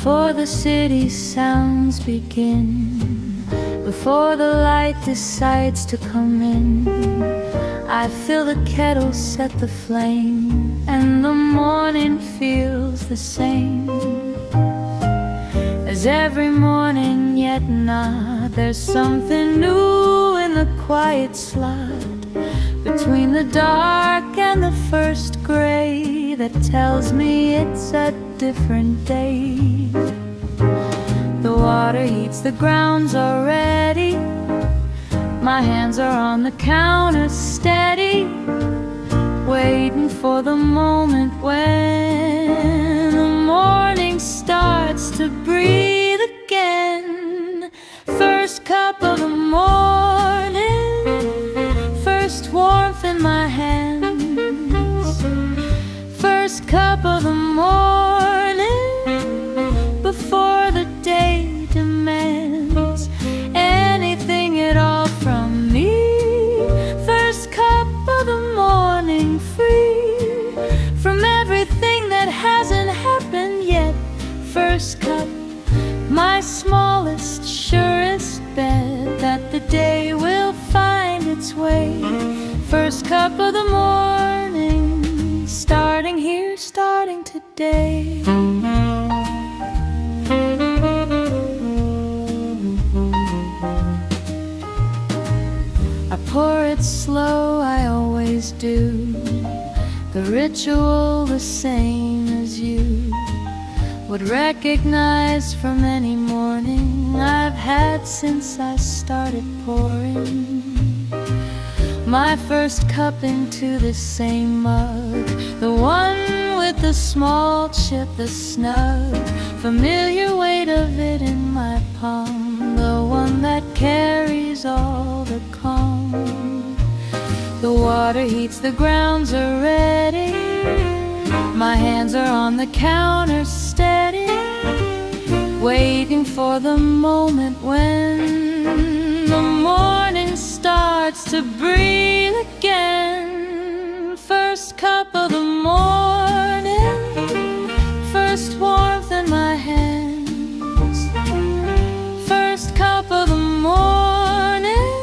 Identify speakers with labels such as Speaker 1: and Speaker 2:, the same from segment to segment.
Speaker 1: Before the city sounds begin, before the light decides to come in, I fill the kettle, set the flame, and the morning feels the same as every morning, yet not. There's something new in the quiet slot between the dark and the first gray that tells me it's a different day. The water heats the grounds already. My hands are on the counter steady, waiting for the moment when the morning starts to breathe again. First cup of the morning, first warmth in my hands. First cup of the morning, before the day demands anything at all from me. First cup of the morning, free from everything that hasn't happened yet. First cup, my smallest, surest bet that the day will find its way. First cup of the morning, starting here, starting today. I pour it slow, I always do, the ritual the same as you would recognize from any morning I've had since I started pouring my first cup into the same mug, the one with the small chip, the snug, familiar weight of it in my palm, the one that carries all the calm. The water heats the grounds already. My hands are on the counter steady, waiting for the moment when the morning starts to breathe again. First cup of the morning, first warmth in my hands. First cup of the morning,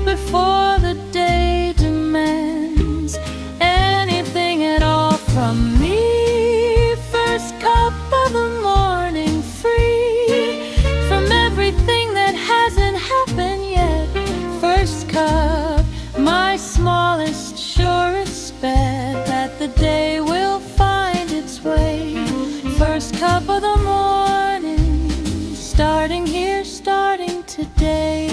Speaker 1: before the day demands anything at all from me. First cup of the morning, free from everything that hasn't happened yet. First cup, my smallest, surest bet that the day will find its way. First cup of the morning, starting here, starting today.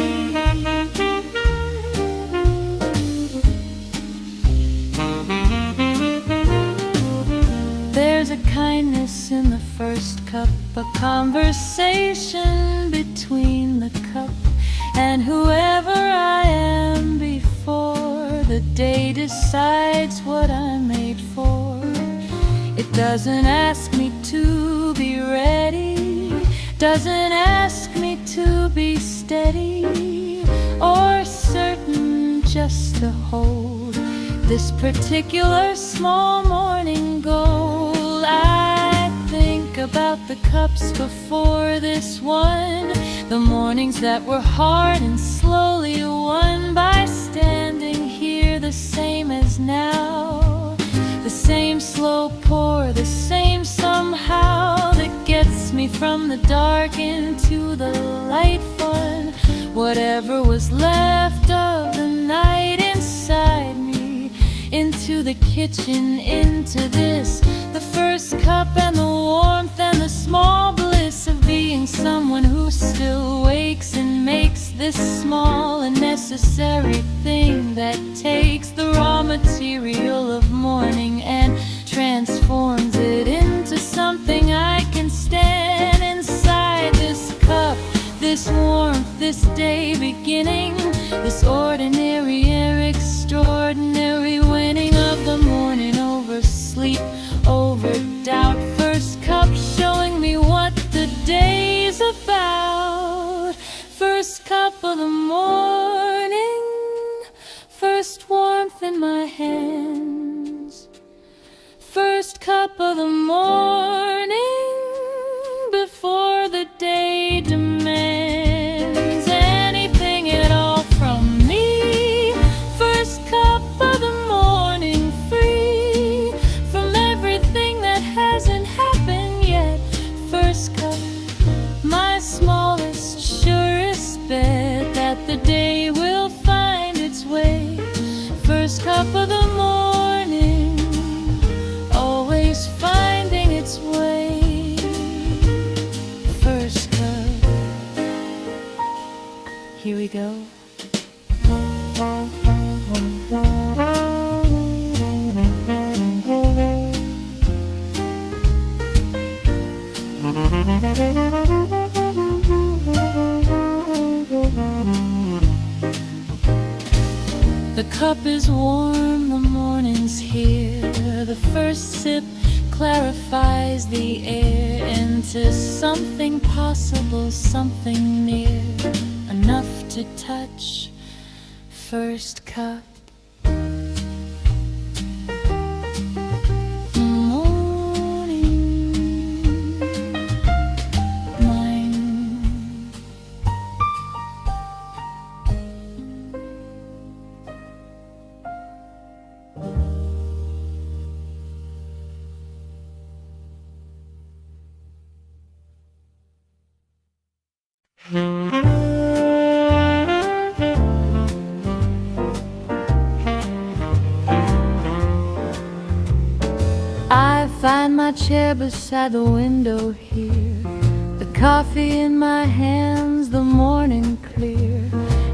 Speaker 1: There's a kindness in the first cup, a conversation between the cup and whoever I am before the day decides what I'm made for. It doesn't ask me to be ready, doesn't ask me to be steady or certain, just to hold this particular small morning goal. I think about the cups before this one, the mornings that were hard and slowly won by standing here the same as now. The same slow pour, the same somehow that gets me from the dark into the light fun. Whatever was left of the night inside me, into the kitchen, into this, the first cup and the warmth and the small bliss of being someone who still wakes and makes this small and necessary thing that takes the raw material of morning and transforms it into something I can stand inside this cup, this warmth, this day beginning, this ordinary air extraordinary winning of the morning over sleep, over doubt. First cup showing me what the day's about. First cup of the morning, first warmth in my hands. First cup of the morning, hasn't happened yet. First cup, my smallest, surest bet that the day will find its way. First cup of the morning, always finding its way. First cup, here we go. The cup is warm, the morning's here. The first sip clarifies the air into something possible, something near, enough to touch. First cup. I find my chair beside the window here, the coffee in my hands, the morning clear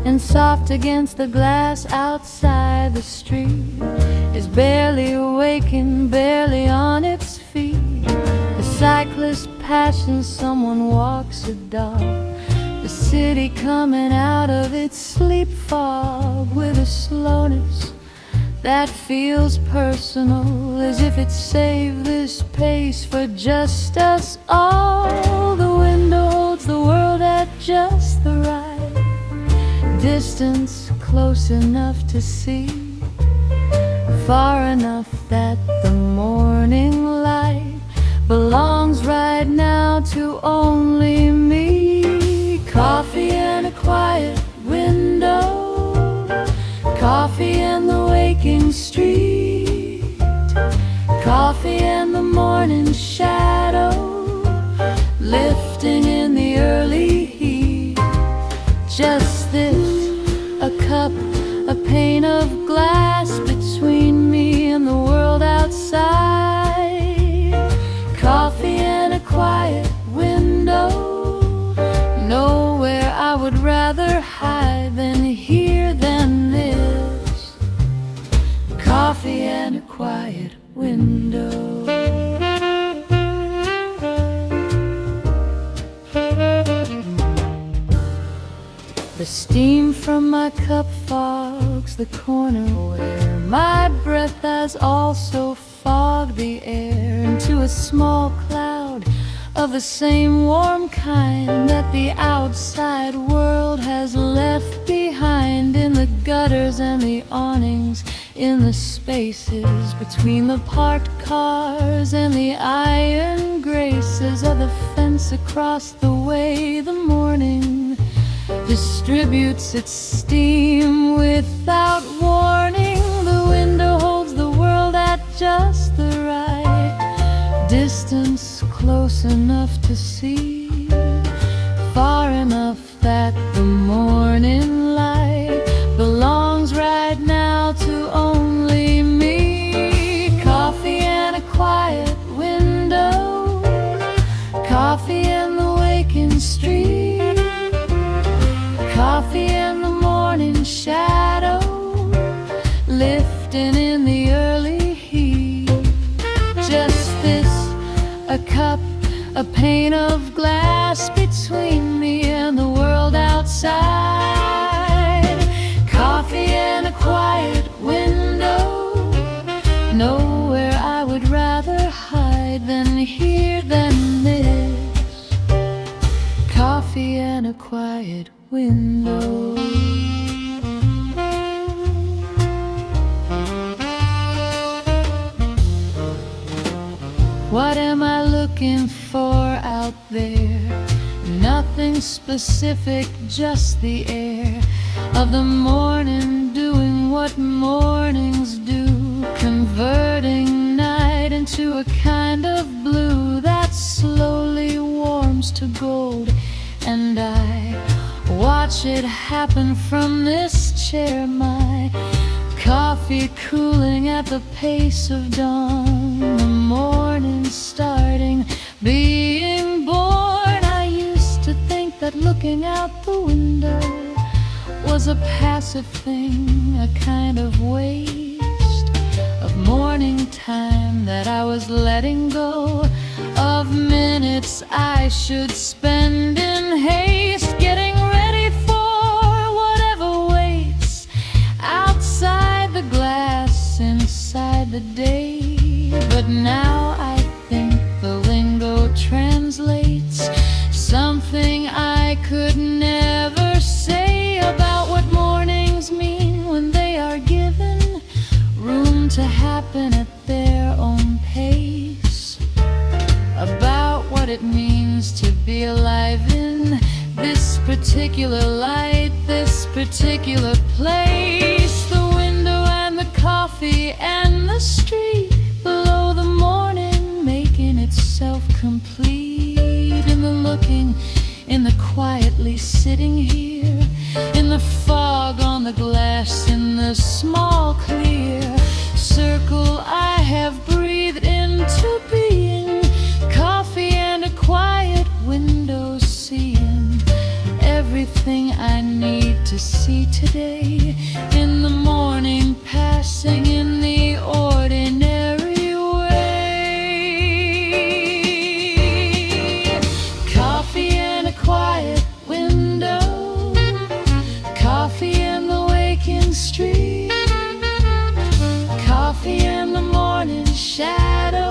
Speaker 1: and soft against the glass outside the street is barely awakened, barely on its feet. The cyclist passes, someone walks a dog. The city coming out of its sleep fog with a slowness that feels personal, as if it saved this pace for just us all. The window holds the world at just the right distance, close enough to see, far enough that the morning light belongs right now to only me. Coffee and a quiet window, coffee and the waking street, coffee and the morning shadow lifting in the early heat. Just this, a cup, a pane of glass between me and the world outside. Coffee and a quiet window, nowhere I would rather hide than here than this. Coffee and a quiet window. The steam from my cup fogs the corner where my breath has also fogged the air into a small cloud of the same warm kind that the outside world has left behind, in the gutters and the awnings, in the spaces between the parked cars and the iron graces of the fence across the way. The morning distributes its steam without warning. The window holds the world at just the right distance, close enough to see, far enough that the morning light belongs right now to only me. Coffee and a quiet window, coffee and the waking street, coffee and the morning shadow lifting in the early heat. Just this, a cup, a pane of glass between me and the world outside. Coffee and a quiet window, nowhere I would rather hide than here than this. Coffee and a quiet window. What am I looking for out there? Nothing specific, just the air of the morning doing what mornings do, converting night into a kind of blue that slowly warms to gold, and I watch it happen from this chair, my coffee cooling at the pace of dawn, the morning starting, being born. I used to think that looking out the window was a passive thing, a kind of waste of morning time that I was letting go, of minutes I should spend in haste, getting ready for whatever waits outside the glass, inside the day. But now I think the lingo translates something I could never say about what mornings mean when they are given room to happen at their own pace, about what it means to be alive in this particular light, this particular place. The window and the coffee and the street below, the morning making itself complete in the looking, in the quietly sitting here, in the fog on the glass, in the small clear circle I have breathed into being. Coffee and a quiet window, seeing everything I need to see today, in the morning passing in the ordinary way. Coffee and a quiet window, coffee in the waking street, coffee in the morning shadow,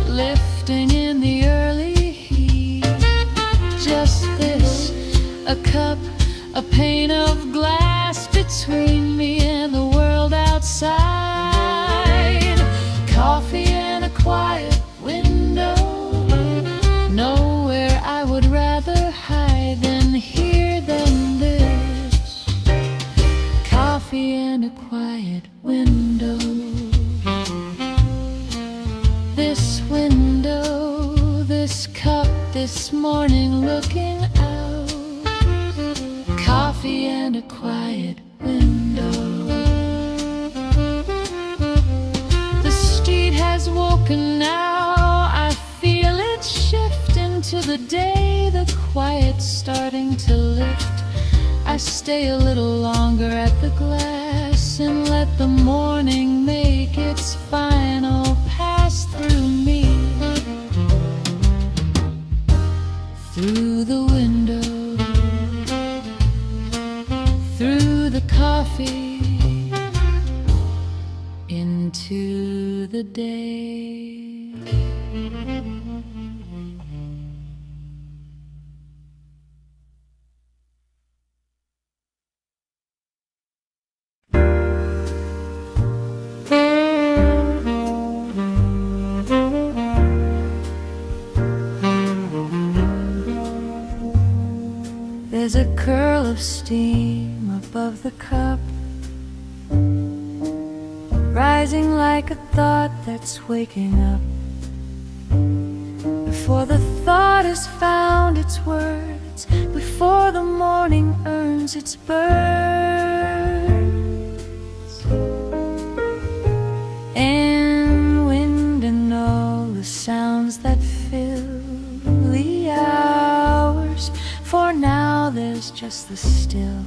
Speaker 1: lifting in the early heat. Just this, a cup, a pane of glass between me and the world outside. Coffee and a quiet window, nowhere I would rather hide than here than this. Coffee and a quiet window. This window, this cup, this morning looking out. Coffee and a quiet window. The street has woken now, I feel it shift into the day, the quiet starting to lift. I stay a little longer at the glass and let the morning make its final pass through me. Through the window, through the coffee, into the day. There's a curl of steam above the cup, rising like a thought that's waking up. Before the thought has found its words, before the morning earns its birds, and wind and all the sounds that fill the hours. For now there's just the still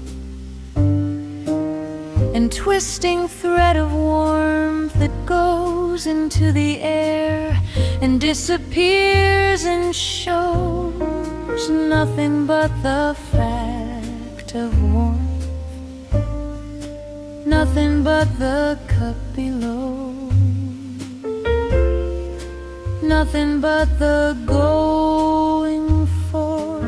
Speaker 1: and twisting thread of warmth that goes into the air and disappears and shows nothing but the fact of warmth, nothing but the cup below, nothing but the going forth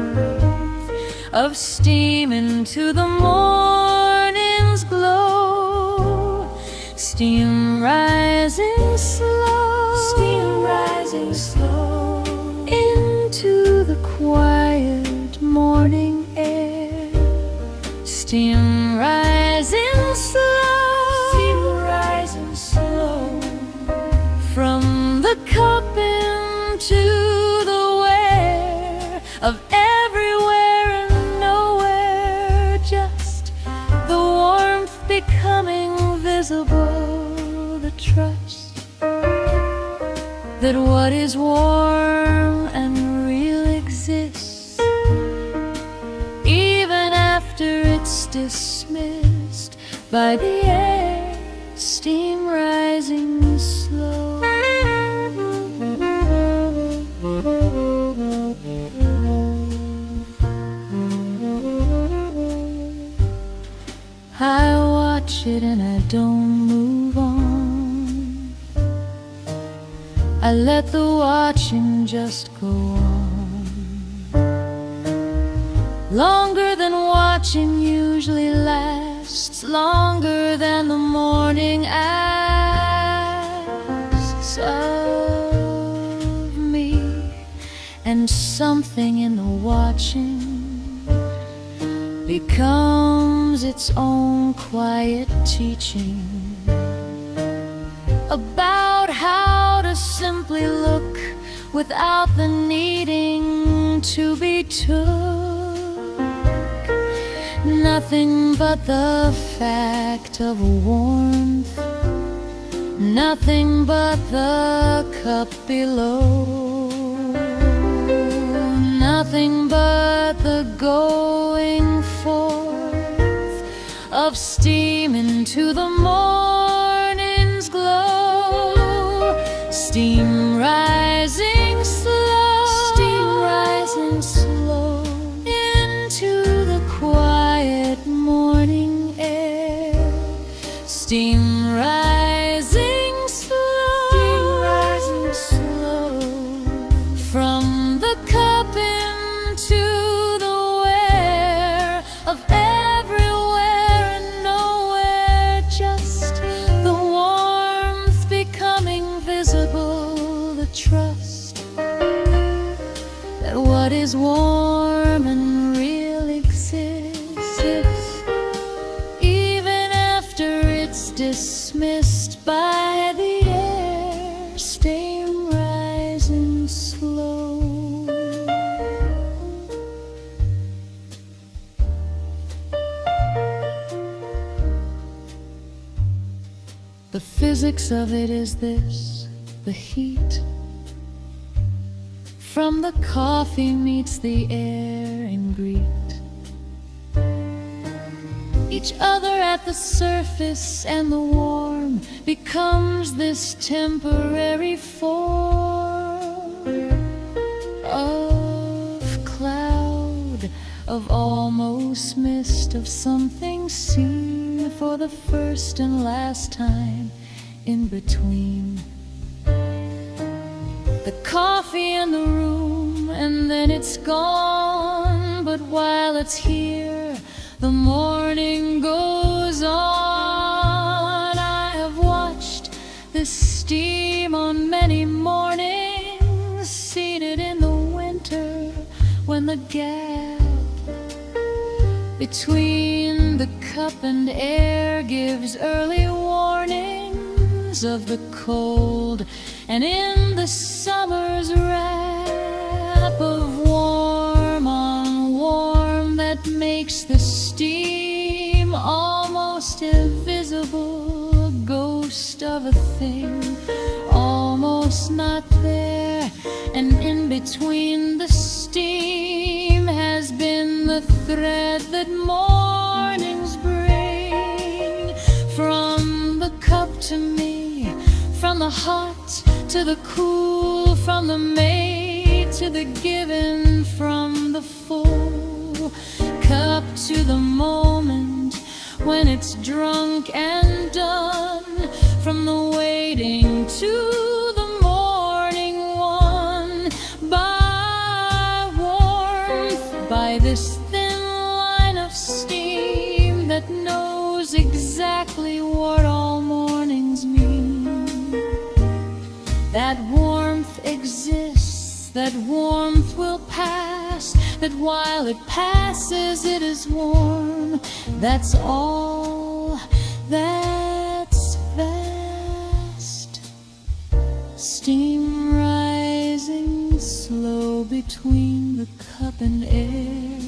Speaker 1: of steam into the morning's glow. Steam rising slow, steam rising slow into the quiet morning air. Steam rising slow, steam rising slow from into the where of everywhere and nowhere, just the warmth becoming visible, the trust that what is warm and real exists, even after it's dismissed by the air, steam rising slow. I watch it and I don't move on. I let the watching just go on. Longer than watching usually lasts, longer than the morning asks of me. And something in the watching becomes its own quiet teaching about how to simply look without the needing to be took. Nothing but the fact of warmth, nothing but the cup below, nothing but the going forth of steam into the morning's glow. Steam rising slow, steam rising slow into the quiet morning air. Steam rising slow, steam rising slow from the cup into the where of everywhere and nowhere, just the warmth becoming visible, the trust that what is warm and real exists, even after it's dismissed by the air, steam rising slow. The physics of it is this: the heat from the coffee meets the air and greet each other at the surface, and the warm becomes this temporary form of cloud, of almost mist, of something seen for the first and last time in between the coffee in the room, and then it's gone. But while it's here, the morning goes on. I have watched this steam on many mornings, seen it in the winter when the gap between the cup and air gives early warnings of the cold, and in the summer's wrap of warm on warm that makes the steam almost invisible, a ghost of a thing almost not there. And in between the steam has been the thread that mornings bring, from the cup to me, from the hot to the cool, from the made to the given, from the full cup to the moment when it's drunk and done, from the waiting to the morning won by warmth, by this thin line of steam that knows exactly what all mornings mean. That warmth exists, that warmth will pass, that while it passes it is warm. That's all that's vast. Steam rising between the cup and air,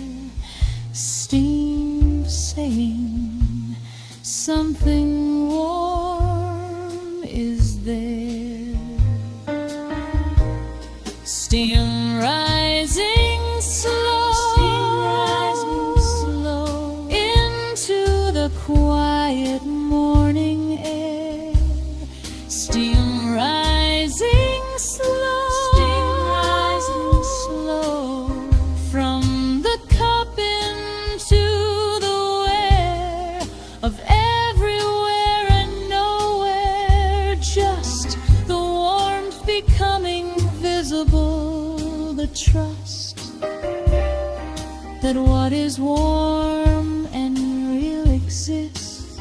Speaker 1: steam saying something warm is there. Steam rising slow into the quiet morning air. Steam rising slow from the cup into the wear of everywhere and nowhere. Just the warmth becoming visible, the trust that what is warm and real exists,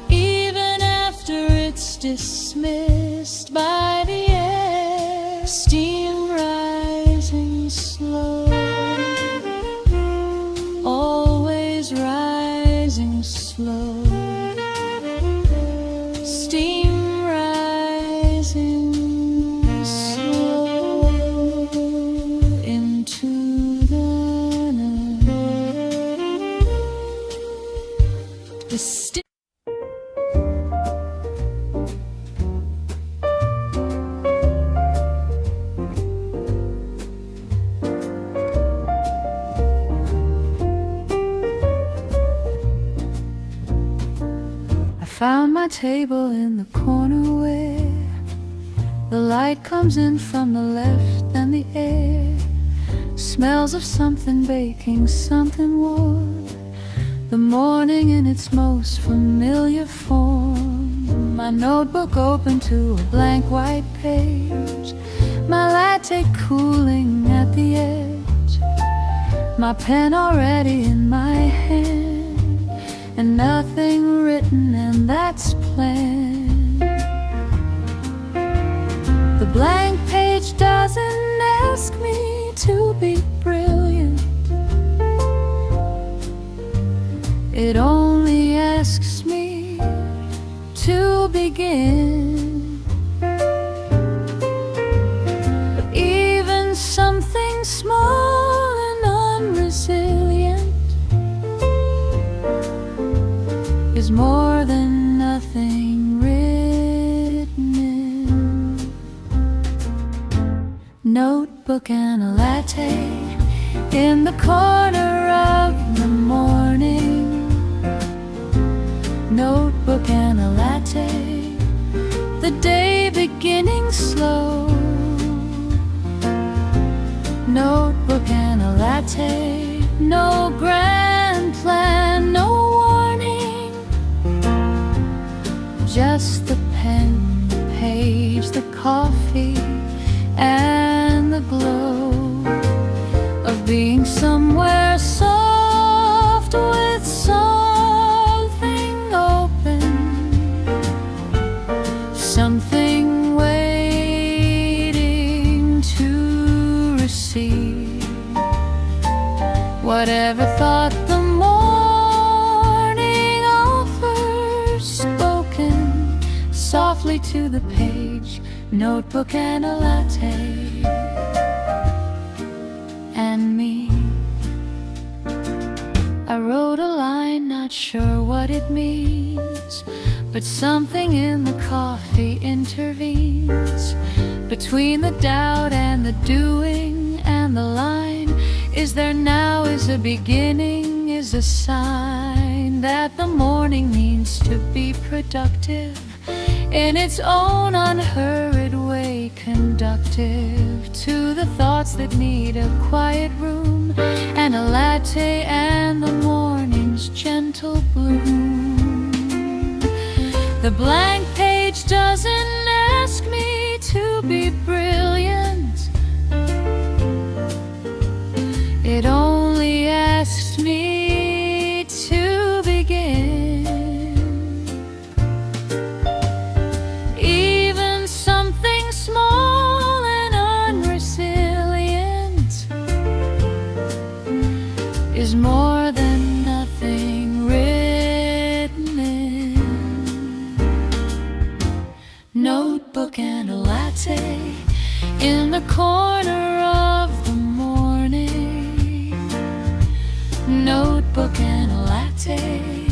Speaker 1: even after it's dismissed by the air. Steam rising slow, always rising slow. Steam rising slow into the night. The found my table in the corner where the light comes in from the left and the air smells of something baking, something warm. The morning in its most familiar form. My notebook open to a blank white page, my latte cooling at the edge, my pen already in my hand, and nothing written, and that's planned. The blank page doesn't ask me to be brilliant, it only asks me to begin. But even something small and unresilient is more than nothing written in. Notebook and a latte in the corner of the morning. Notebook and a latte, the day beginning slow. Notebook and a latte, no grand plan, no warning, just the pen, the page, the coffee, and the glow of being somewhere soft with something open, something waiting to receive whatever thought the morning offers, spoken softly to the page. Notebook and a latte, and me. I wrote a line, not sure what it means, but something in the coffee intervenes between the doubt and the doing, and the line, is there now, is a beginning, is a sign that the morning means to be productive in its own unhurried way, conductive to the thoughts that need a quiet room and a latte and the morning's gentle bloom. The blank page doesn't ask me to be brilliant, it only asks me to begin. Even something small and unresilient is more than nothing written in. Notebook and a latte in the corner latte,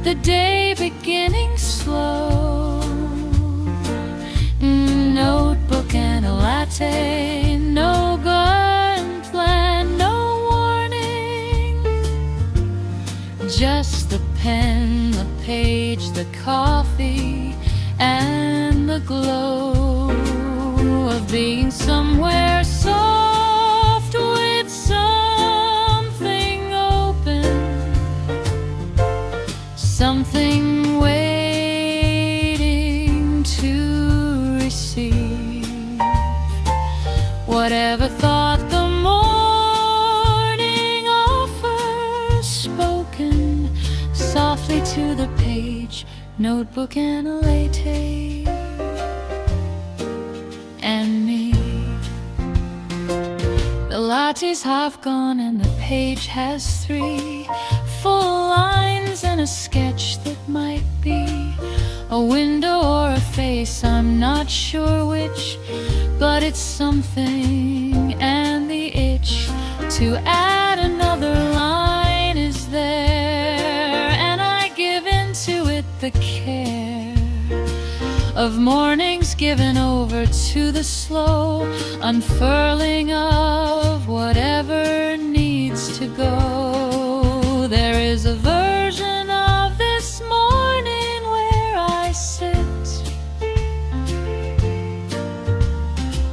Speaker 1: the day beginning slow. Notebook and a latte, no gun plan, no warning. Just the pen, the page, the coffee, and the glow of being somewhere soft with something open, something waiting to receive. Whatever thought the morning offers, spoken softly to the page, notebook and a latte, and me. The latte's half gone and the page has 3 full lines and a sketch that might be a window or a face, I'm not sure which, but it's something, and the itch to add another line is there, and I give into it the care of mornings given over to the slow unfurling of whatever needs to go. There is a version of this morning where I sit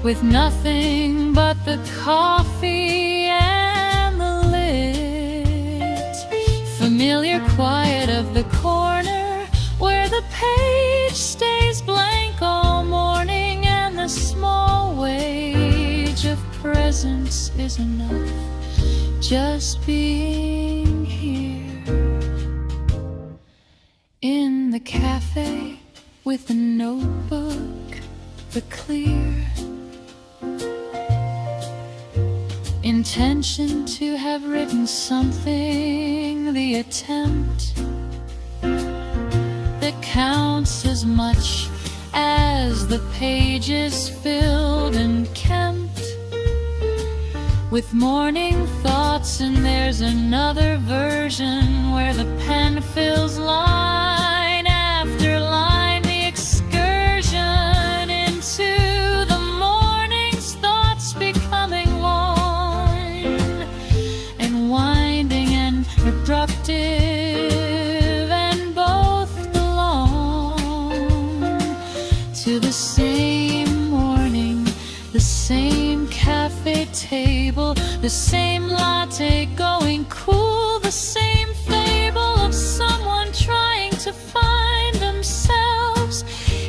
Speaker 1: with nothing but the coffee and the lit, familiar quiet of the corner where the page stays blank all morning, and the small wage of presence is enough, just being here in the cafe with the notebook, the clear intention to have written something, the attempt that counts as much as the pages filled and kept with morning thoughts. And there's another version where the pen fills line after line, the excursion into the morning's thoughts becoming one and winding and productive, and both belong to the same morning, the same cafe table, the same latte going cool, the same fable of someone trying to find themselves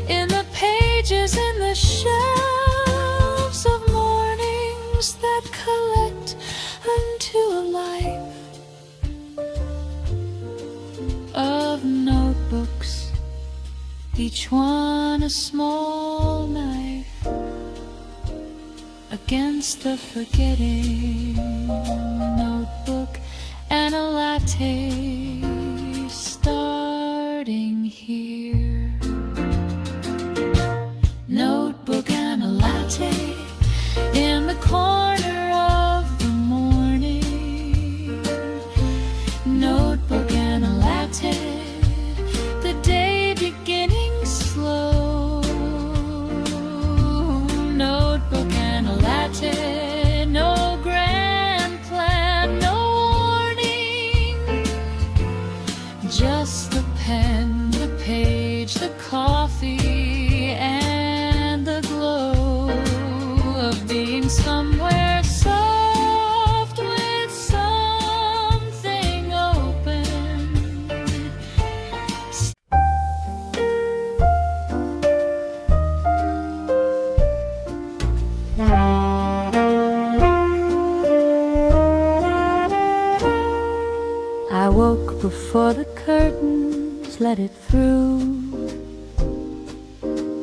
Speaker 1: in the pages, in the shelves of mornings that collect unto a life of notebooks, each one a small knife against the forgetting. Notebook and a latte, starting here. Notebook and a latte in the corner of the morning. Notebook and a latte, the day beginning slow. Notebook and a latte, no grand plan, no warning, just the pen, the page, the coffee, and the glow of being somewhere soft with something open. I woke before the curtains let it through,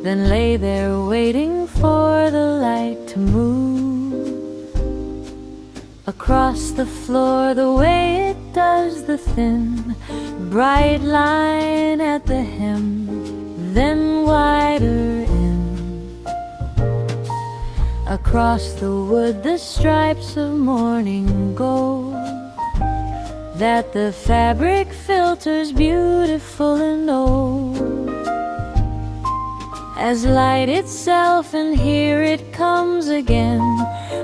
Speaker 1: then lay there waiting for the light to move across the floor the way it does the thin, bright line at the hem, then wider in. Across the wood the stripes of morning gold, that the fabric filters beautiful and old as light itself, and here it comes again,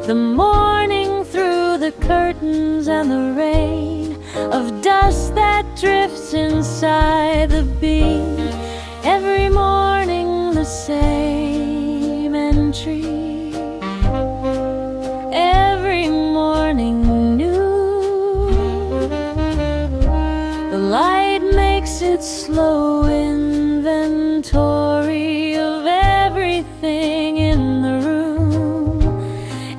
Speaker 1: the morning through the curtains and the rain of dust that drifts inside the beam. Every morning the same entry, every morning new. The light makes its slow inventory of everything in the room,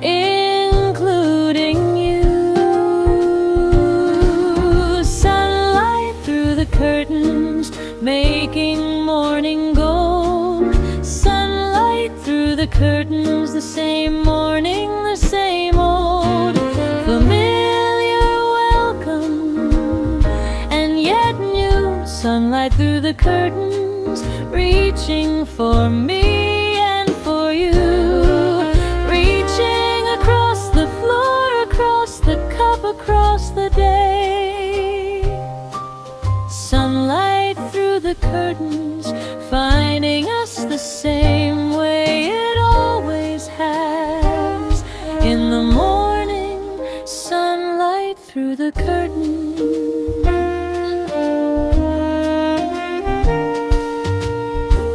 Speaker 1: including you. Sunlight through the curtains, making morning gold. Sunlight through the curtains, the same morning, the same old familiar welcome, and yet new. Sunlight through the curtains, reaching for me and for you, reaching across the floor, across the cup, across the day. Sunlight through the curtains, finding us the same way it always has. In the morning, sunlight through the curtains.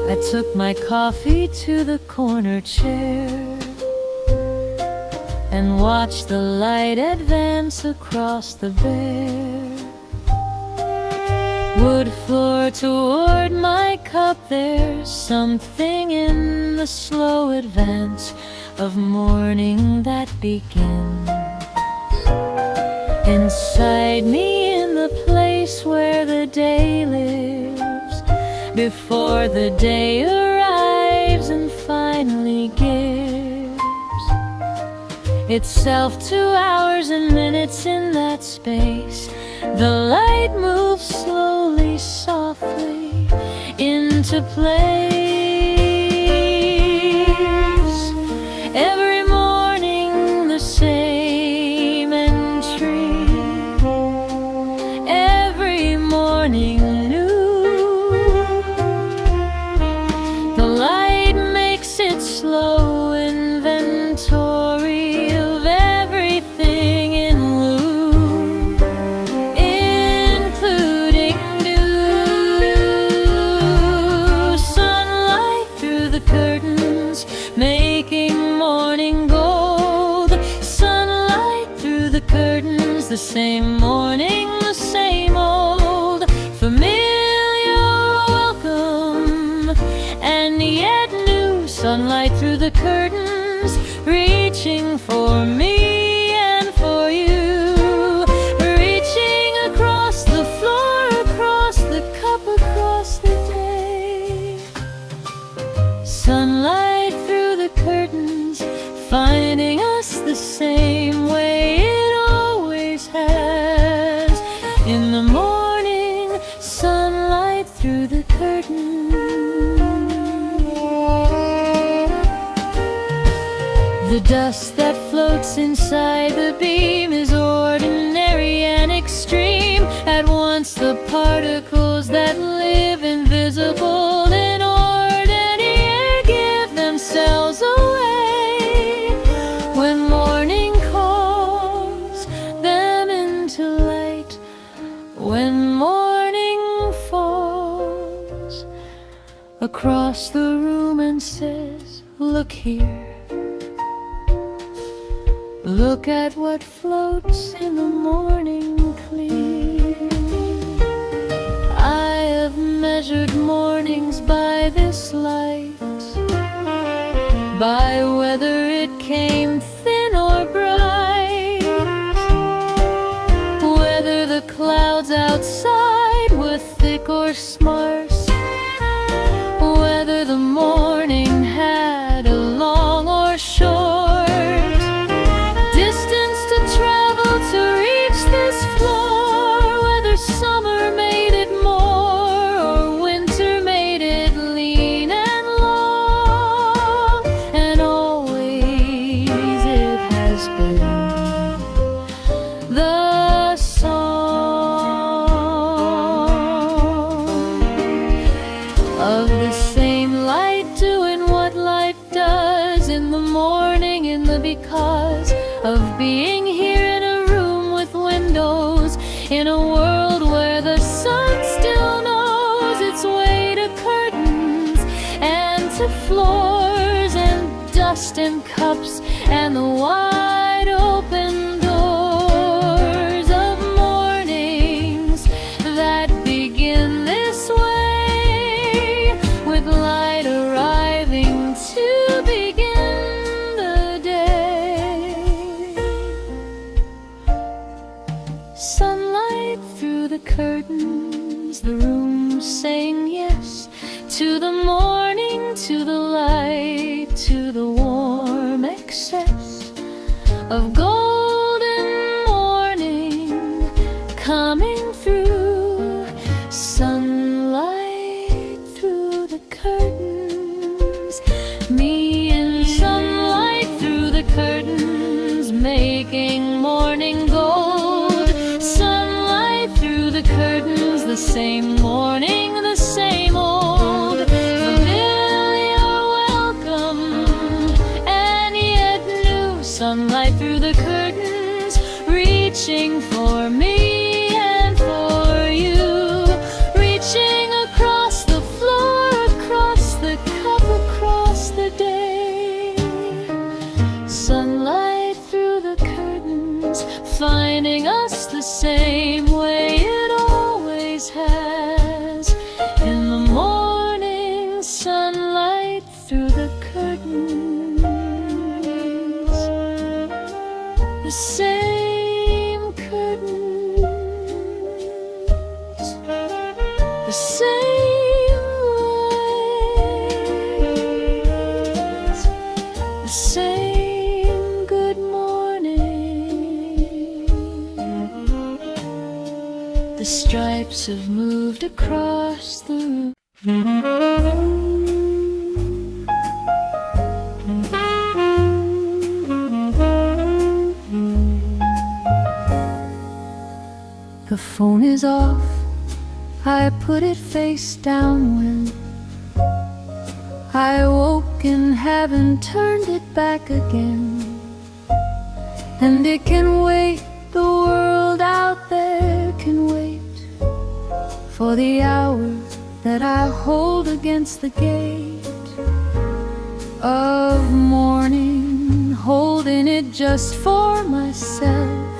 Speaker 1: I took my coffee to the corner chair and watched the light advance across the bare wood floor toward my cup. There's something in the slow advance of morning that begins inside me, in the place where the day lives, before the day arrives and finally gives itself to hours and minutes. In that space, the light moves slowly, softly into place. Every morning the same entry, every morning new. The light makes its slow inventory of everything in loop, including new. Sunlight through the curtains, making morning gold. Sunlight through the curtains, the same morning, the same old familiar welcome, and yet new. Sunlight through the curtains, reaching for me and for you, reaching across the floor, across the cup, across the day. Sunlight through the curtains, finding us the same way it always has. In the morning, sunlight through the curtains. The dust that floats inside the beam is ordinary and extreme at once. The particles that live invisible in ordinary air give themselves away when morning calls them into light. When morning falls across the room and says, look here, look at what floats in the morning clear. I have measured mornings by this light, by whether it came thin or bright, whether the clouds outside were thick or sparse, whether the morning had a long or short distance to travel to reach this floor, whether summer made it more or winter made it lean and long, and always because of being here in a room with windows, in a world where the sun still knows its way to curtains and to floors and dust and cups and the wide open doors of mornings that begin this way, with light arriving to begin the day. Sunlight through the curtains, the room saying yes to the morning, to the light, to the warm excess of golden morning coming through. Sunlight through the curtains, me and sunlight through the curtains, making morning gold. Sunlight through the curtains, the same morning, the same old, familiar welcome, and yet new. Sunlight through the curtains, reaching for me and for you, reaching across the floor, across the cup, across the day. Sunlight through the curtains, finding us the same way it always has. In the morning, sunlight through the curtains, the same curtains, the same ways, the same good morning. The stripes have moved across the room. The phone is off, I put it face down when I woke and haven't turned it back again. And it can wait, the world out there can wait for the hour that I hold against the gate of morning, holding it just for myself.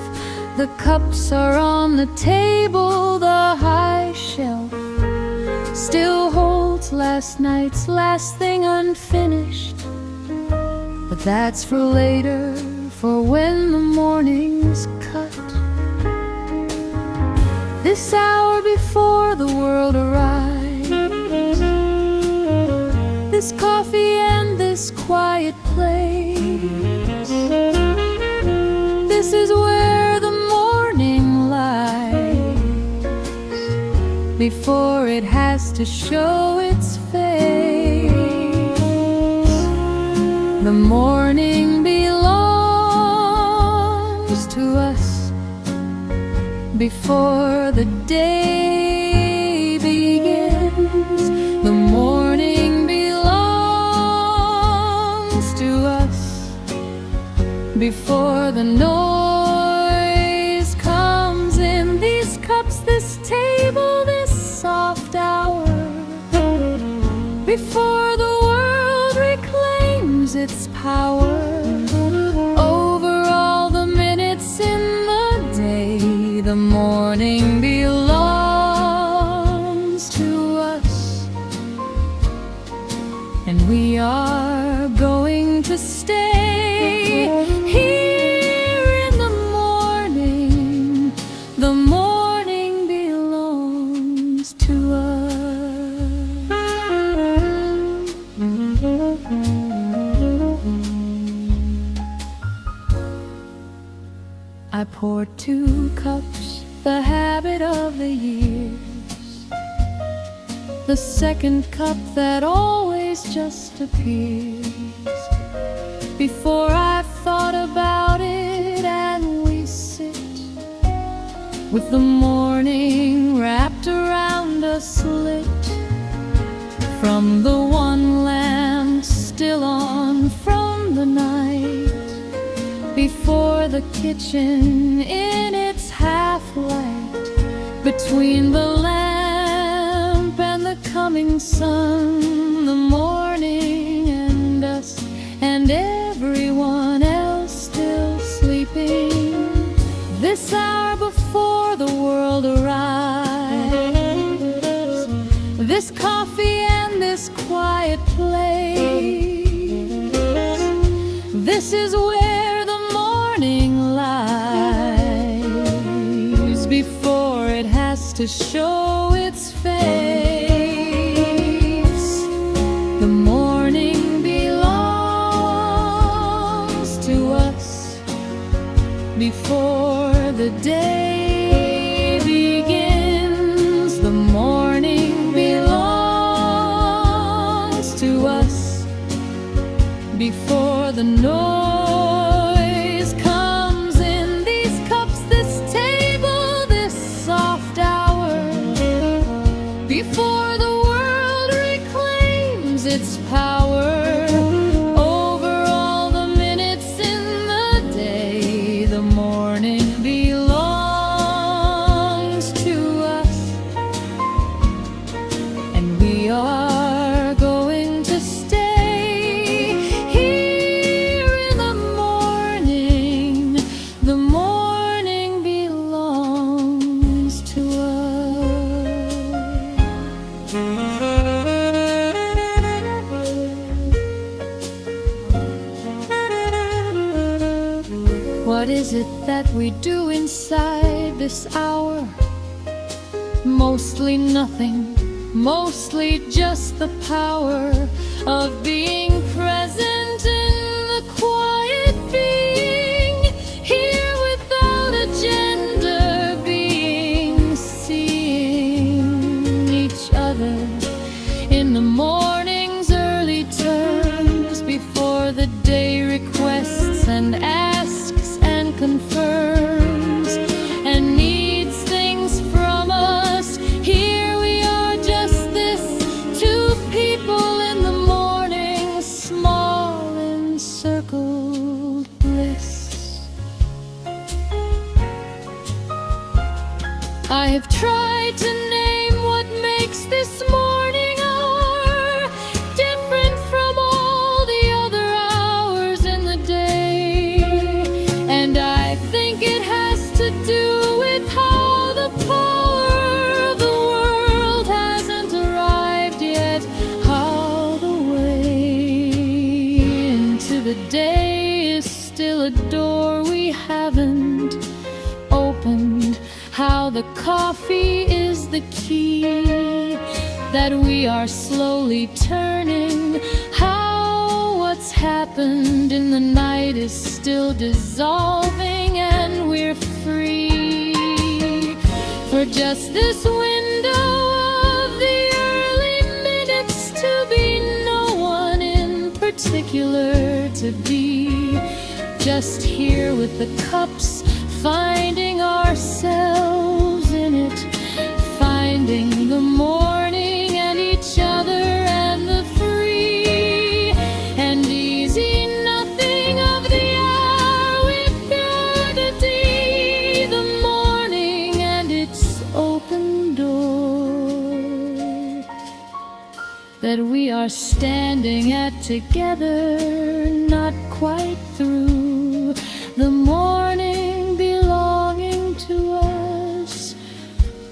Speaker 1: The cups are on the table, the high shelf still holds last night's last thing unfinished. But that's for later, for when the morning's cut. This hour before the world arrives, this coffee and this quiet place, this is where the morning lies before it has to show its face. The morning belongs to us before the day begins. The morning belongs to us before the noise comes in. These cups, this table, this soft hour, before the world reclaims its power over all the minutes in the day. The morning belongs to us, and we are going to stay here in the morning. The morning belongs to us. I poured 2 cups, the habit of the years, the second cup that always just appears before I've thought about it, and we sit with the morning wrapped around us, lit from the one lamp still on from the night before the kitchen in its half-light, between the lamp and the coming sun, the morning and us and everyone else still sleeping. This hour before the world arrives, this coffee and this quiet place, this is where the morning lies before it has to show its face. The morning belongs to us before the day begins. The morning belongs to us before the noise comes in. These cups, this table, this soft hour, before the world reclaims its power over all the minutes in the day. The morning belongs to us, and we are going to stay here in the morning. The morning belongs to us. What is it that we do inside this hour? Mostly nothing, mostly just the power of being present in the quiet, being here without agenda, being seeing each other in the morning's early turns, before the day requests and asks and confirms and needs things from us. Here we are, just this, two people in the morning, small encircled bliss. I have tried to name what makes this morning hour different from all the other hours in the day, and I think it has to do with how the power of the world hasn't arrived yet, how the way into the day is still a door we haven't opened, how the coffee is the key that we are slowly turning, how what's happened in the night is still dissolving, and we're free for just this window of the early minutes to be no one in particular, to be just here with the cups, finding ourselves in it, finding the morning and each other and the free and easy nothing of the hour with purity, the morning and its open door that we are standing at together, not quite through. The morning belonging to us,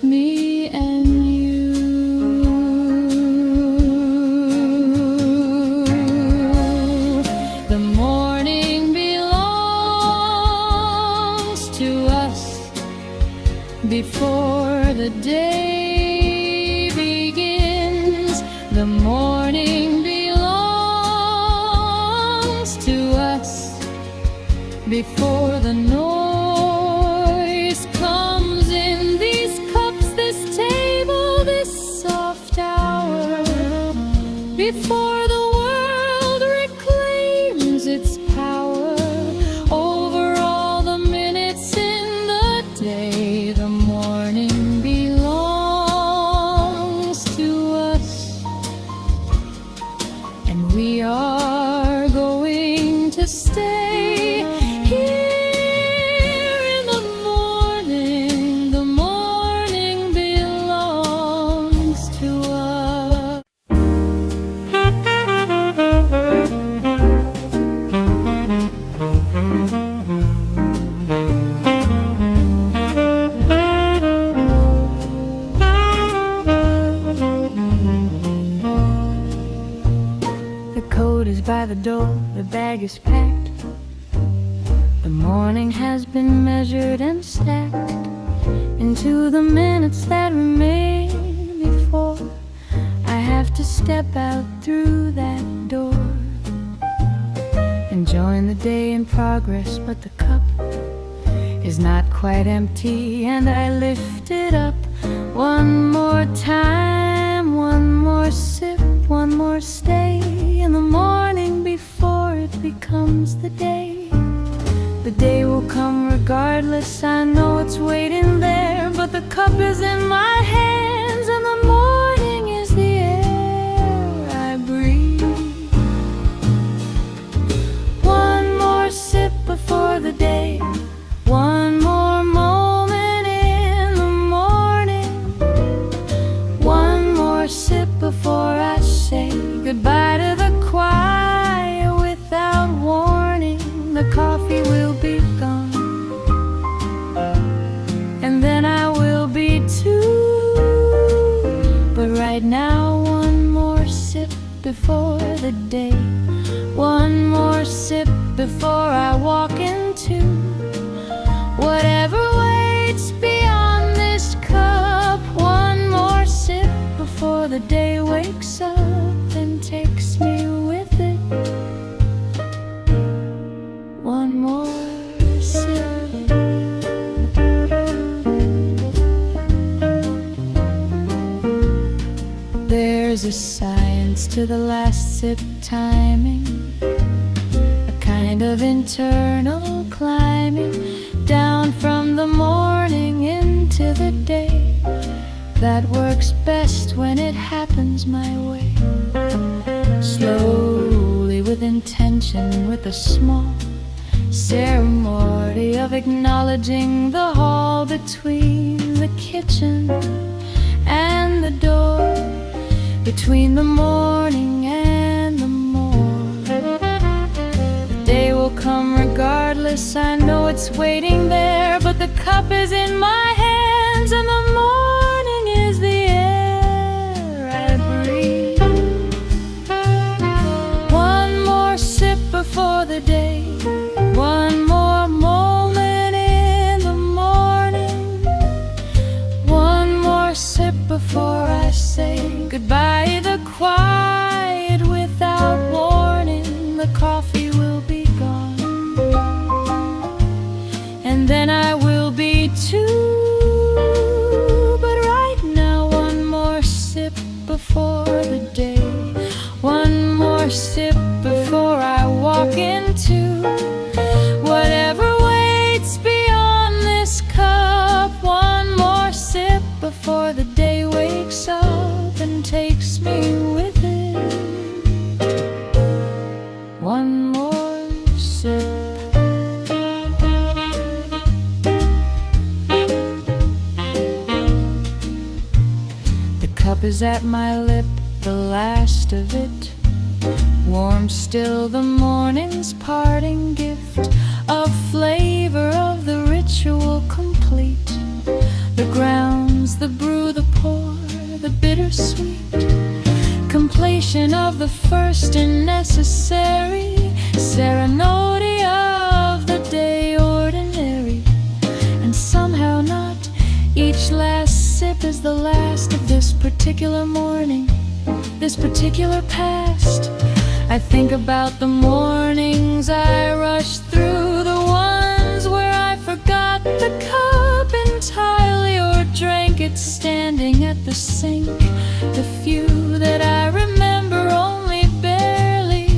Speaker 1: me and you. The morning belongs to us before the day begins. The morning belongs to us before the noise comes in. These cups, this table, this soft hour, before the world reclaims its power over all the minutes in the day. The morning belongs to us, and we are going to stay here The morning has been measured and stacked into the minutes that remain before I have to step out through that door and join the day in progress. But the cup is not quite empty, and I lift it up one more time. One more sip, one more stay in the morning before it becomes the day. The day will come regardless, I know it's waiting there, but the cup is in my hands, and the morning is the air I breathe. One more sip before the day, one more moment in the morning, one more sip before I say goodbye to the quiet without warning. The coffee will be gone, and then I will be too. But right now, one more sip before the day, one more sip before I walk into whatever waits beyond this cup. One more sip before the day wakes up and takes me with it. One more sip. There's a science to the last sip timing, a kind of internal climbing down from the morning into the day that works best when it happens my way. Slowly, with intention, with a small ceremony of acknowledging the hall between the kitchen and the door, between the morning and the morn. The day will come regardless, I know it's waiting there, but the cup is in my hands, and the morning is the air I breathe. One more sip before the day, one more moment in the morning, one more sip before I say goodbye. The quiet without warning, the coffee will be gone, and then I will be too. But right now, one more sip before the day, one more sip before I walk into whatever waits beyond this cup. One more sip before the day wakes up and takes me with it. One more sip. The cup is at my lip, the last of it. Warm still, the morning's parting gift of flavor of the ritual complete. The grounds, the brew, the pour, the bittersweet completion of the first and necessary serenity of the day ordinary. And somehow not each last sip is the last of this particular morning, this particular past. I think about the mornings I rushed through, the ones where I forgot the cup entirely or drank it standing at the sink, the few that I remember only barely,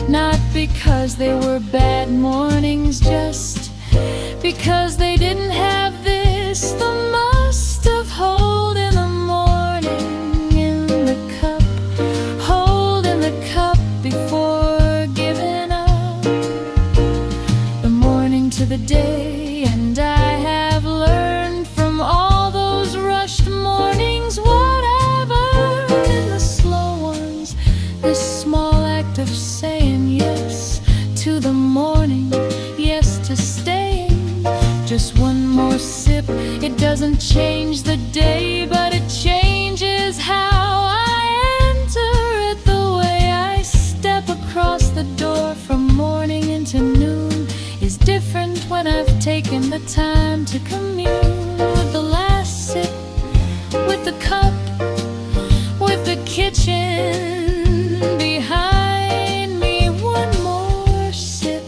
Speaker 1: not because they were bad mornings, just because they didn't have this, the must of hold in the morning in the cup, hold in the cup before giving up the morning to the day. And I have learned from all those rushed mornings, whatever in the slow ones, this small act of saying yes to the morning, yes to staying. Just one more sip, it doesn't change the day, but it changes how I enter it, the way I step across the door from morning into noon. when I've taken the time to commune with the last sip, with the cup, with the kitchen behind me. One more sip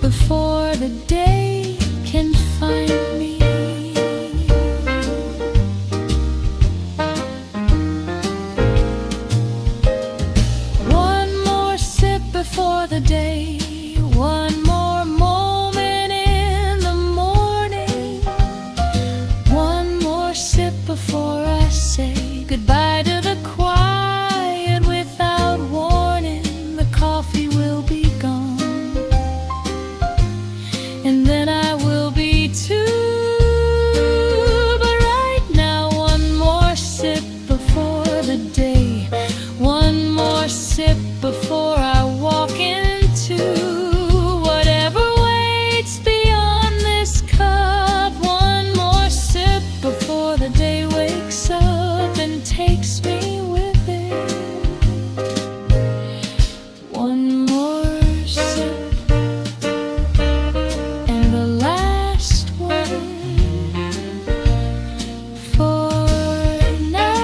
Speaker 1: before the day can find me. One more sip before the day, one more moment in the morning, one more sip before I say goodbye to the quiet. Without warning, the coffee will be gone, and then I will be too. But right now, one more sip before the day, one more sip before I walk into whatever waits beyond this cup. One more sip before the day wakes up and takes me with it. One more sip, and the last one for now.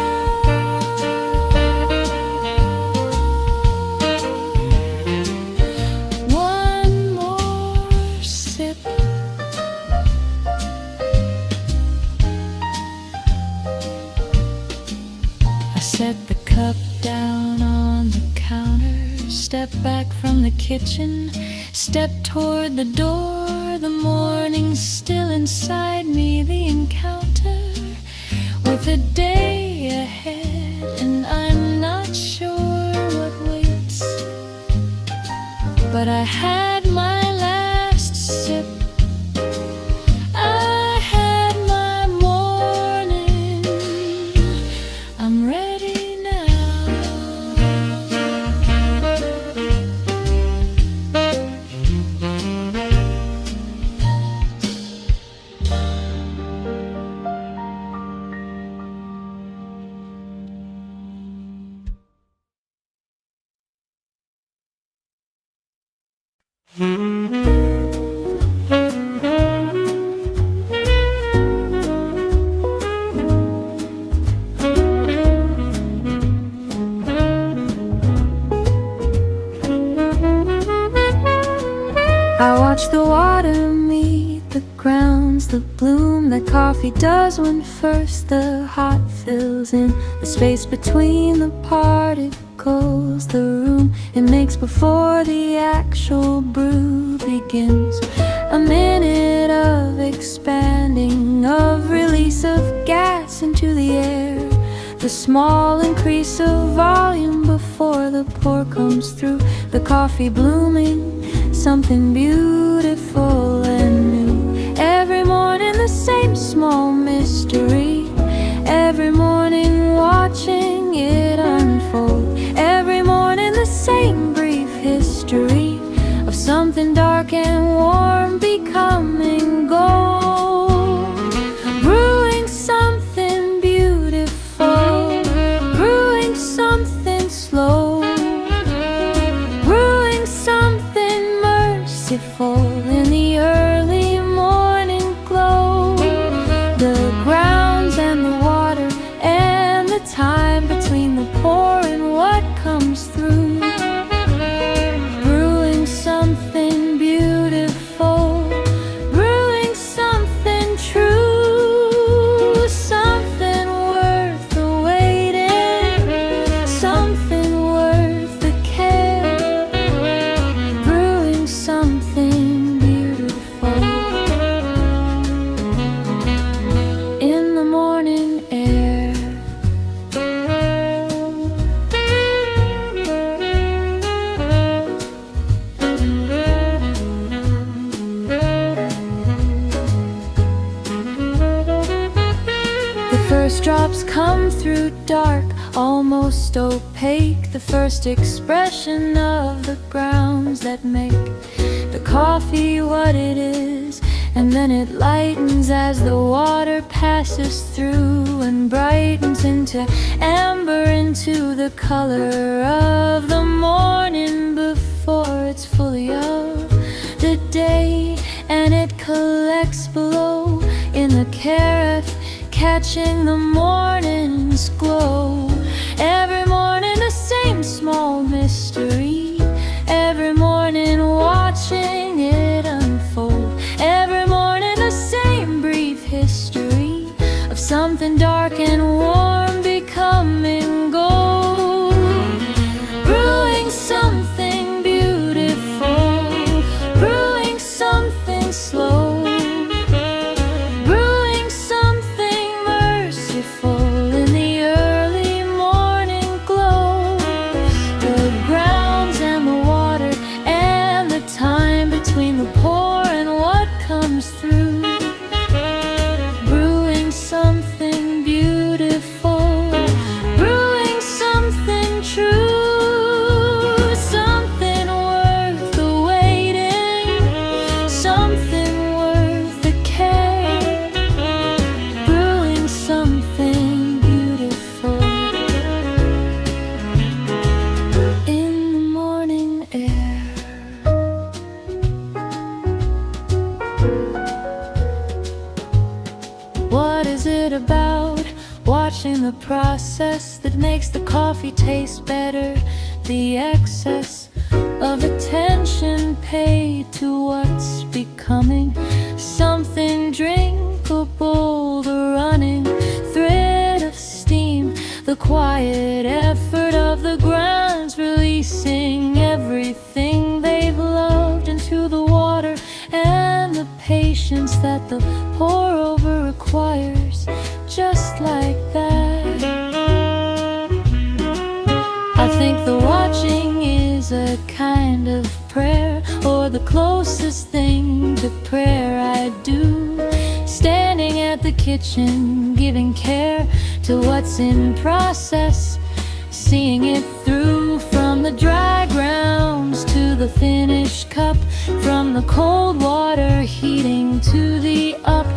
Speaker 1: One more sip. I set the cup down on the counter, step back from the kitchen, step toward the door. The morning's still inside me, the encounter with a day ahead, and I'm not sure what waits. But I had my last sip, I had my morning, I'm ready now. I watch the water meet the grounds, the bloom that coffee does when first the hot fills in the space between the particles, the room it makes before the actual brew begins. A minute of expanding, of release of gas into the air, the small increase of volume before the pour comes through, the coffee blooming, something beautiful and new. Every morning the same small mystery, every morning watching it unfold. Every morning the same brief history of something dark and warm becoming gold. Brewing something beautiful, brewing something slow, brewing something merciful in the early morning glow. The grounds and the water and the time between the pour and what comes through. Brewing something beautiful, brewing something true, something worth the waiting, something worth the care. Brewing something beautiful in the morning air. The first drops come through dark, almost opaque, the first expression of the grounds that make the coffee what it is. And then it lightens as the water passes through and brightens into amber, into the color of the morning before it's fully of the day. And it collects below in the carafe, catching the morning's glow. Every morning the same small mystery, every morning watching it unfold. Every morning the same brief history of something dark and warm becoming gold. Brewing something beautiful, brewing something slow, brewing something merciful in the early morning glow. The grounds and the water and the time between the pour and what comes through. Brewing something beautiful, brewing something true, something worth the waiting, something worth the care. Brewing something beautiful in the morning air. What is it about watching the process that makes the coffee taste better? The excess of attention paid to what's becoming something drinkable, the running thread of steam, the quiet effort of the grounds releasing everything they've loved into the water, and the patience that the pour over requires, just like that. I think the watching is a kind of prayer, or the closest thing to prayer I do. Standing at the kitchen, giving care to what's in process, seeing it through from the dry grounds to the finished cup, from the cold water heating to the up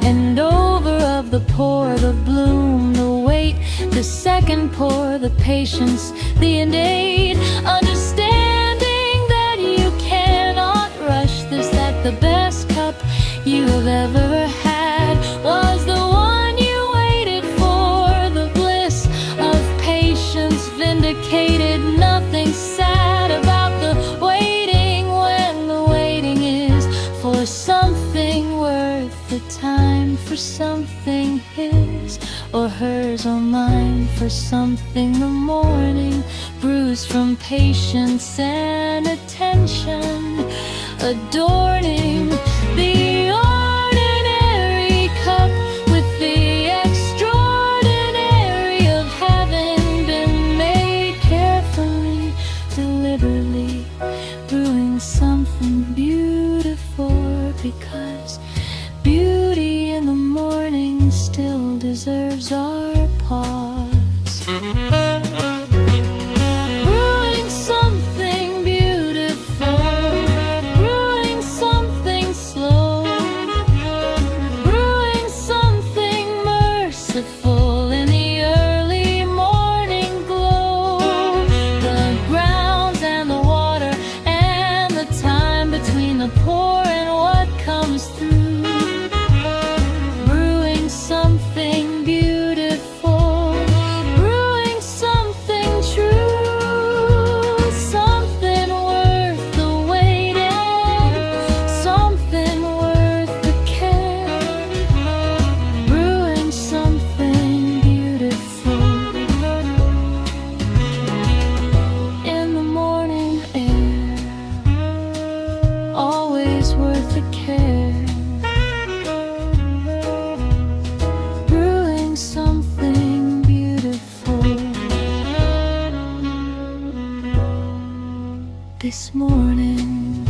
Speaker 1: and over of the pour, the bloom, the wait, the second pour, the patience, the innate understanding that you cannot rush this, that the best cup you have ever had was the one you waited for. The bliss of patience vindicated, nothing sad about the waiting when the waiting is for something worth the time, for something his or hers or mine, for something the morning brews from patience and attention, adorning the ordinary cup with the extraordinary of having been made carefully, deliberately, brewing something beautiful, because beauty in the morning still deserves our pause. Brewing something beautiful, brewing something slow, brewing something merciful in the early morning glow. The grounds and the water and the time between the pour and what comes through. Brewing something beautiful, brewing something true, something worth the waiting, something worth the care. Brewing something beautiful in the morning air, always worth the care. Brewing something beautiful this morning.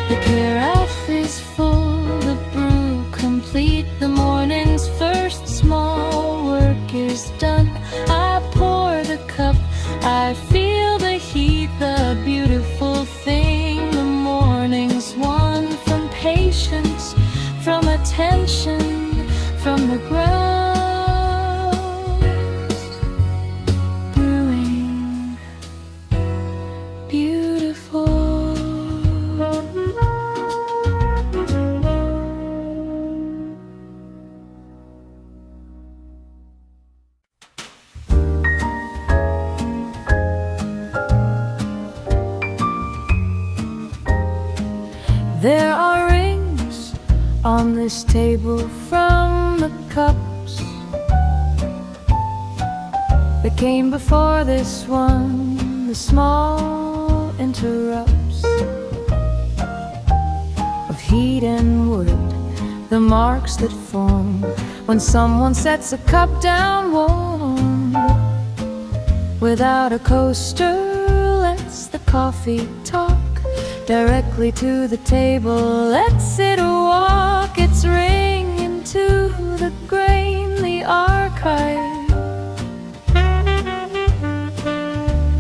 Speaker 1: The carafe is full, the brew complete, the morning's first small work is done. I pour the cup, I feel the heat, the beautiful thing the morning's won. from attention, from the ground, brewing beautiful. There are rings on this table from the cups that came before this one. The small interrupts of heat and wood, the marks that form when someone sets a cup down warm. Without a coaster, lets the coffee talk directly to the table, lets it walk its ring into the grain, the archive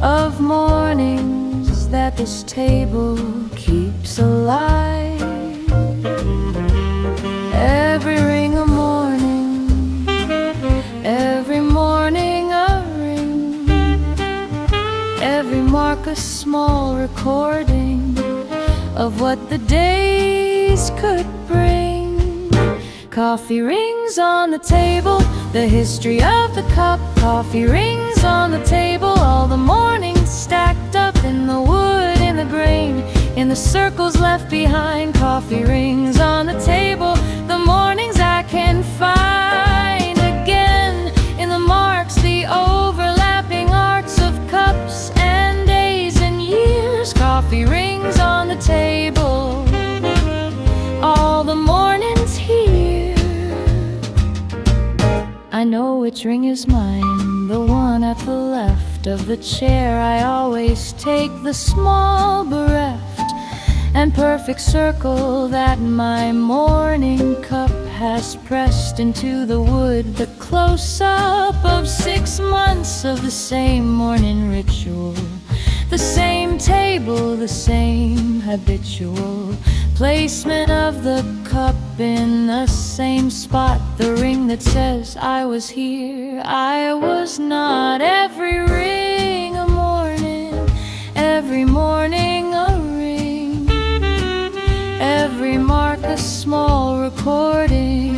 Speaker 1: of mornings that this table keeps alive. Every ring a morning, every morning a ring, every mark a small recording of what the days could bring. Coffee rings on the table, the history of the cup. Coffee rings on the table, all the mornings stacked up in the wood, in the grain, in the circles left behind. Coffee rings on the table, the mornings I can find again, in the marks, the overlapping arcs of cups and days and years. Coffee rings on the table, all the mornings here. I know which ring is mine, the one at the left of the chair. I always take the small bereft and perfect circle that my morning cup has pressed into the wood. The close-up of 6 months of the same morning ritual, the same table, the same habitual placement of the cup in the same spot. The ring that says I was here, I was not. Every ring a morning, every morning a ring, every mark a small recording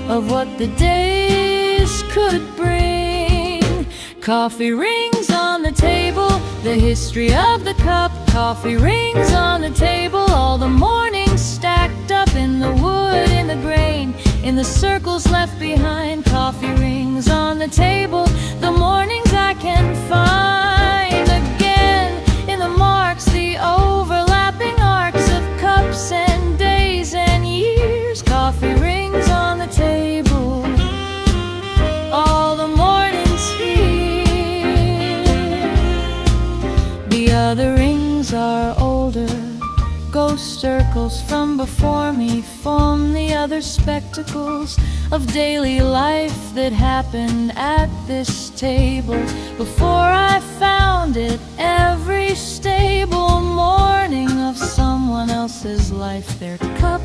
Speaker 1: of what the days could bring. Coffee rings on the table, the history of the cup. Coffee rings on the table, all the mornings stacked up in the wood, in the grain, in the circles left behind. Coffee rings on the table, the mornings I can find again, in the marks, the overlapping arcs of cups and days and years. Coffee rings on the table, all the mornings here. The other rings are older, ghost circles from before me form the other spectacles of daily life that happened at this table before I found it. Every stable morning of someone else's life, their cup,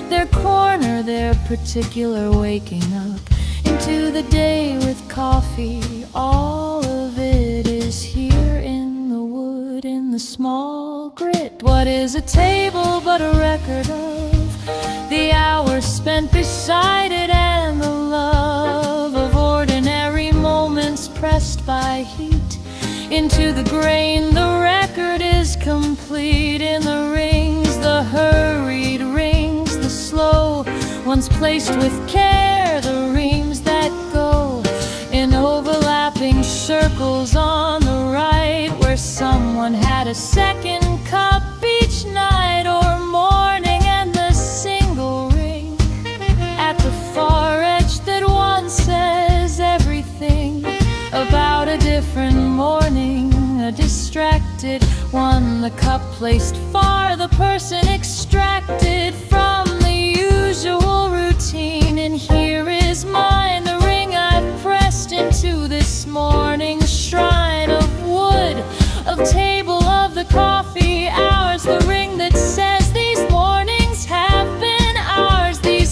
Speaker 1: their corner, their particular waking up into the day with coffee. All of it is here in the wood, in the small grit. What is a table but a record of the hours spent beside it, and the love of ordinary moments pressed by heat into the grain? The record is complete in the rings, the hurried rings, the slow ones placed with care, the rings that go in overlapping circles on the right, where someone had a second cup each night or morning, and the single ring at the far edge that one says everything about a different morning. A distracted one, the cup placed far, the person extracted from the usual routine. And here is mine, the ring I've pressed into this morning's shrine of wood, of table, of the coffee hours. The ring that says these mornings have been ours, these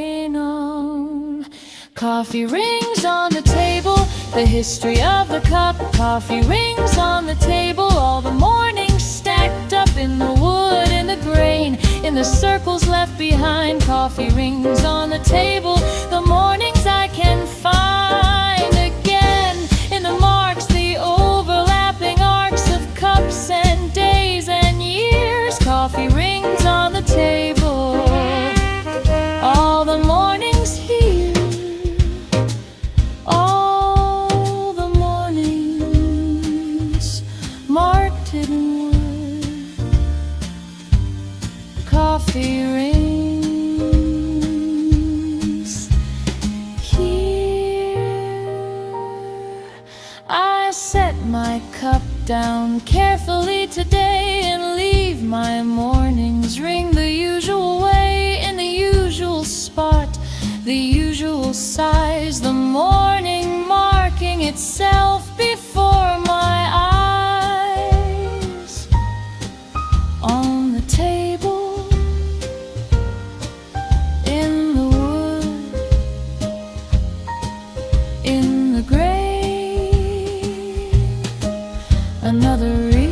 Speaker 1: rain on. Coffee rings on the table, the history of the cup. Coffee rings on the table, all the mornings stacked up in the wood, in the grain, in the circles left behind. Coffee rings on the table, the mornings I can find again, in the marks, the overlapping arcs of cups and days and years. Coffee rings on the table, all the mornings here, all the mornings marked in wood. Coffee rings here. I set my cup down carefully today and leave my mornings ring the usual way, in the usual spot, the usual size, the morning marking itself before my eyes. On the table, in the wood, in the grave, another read,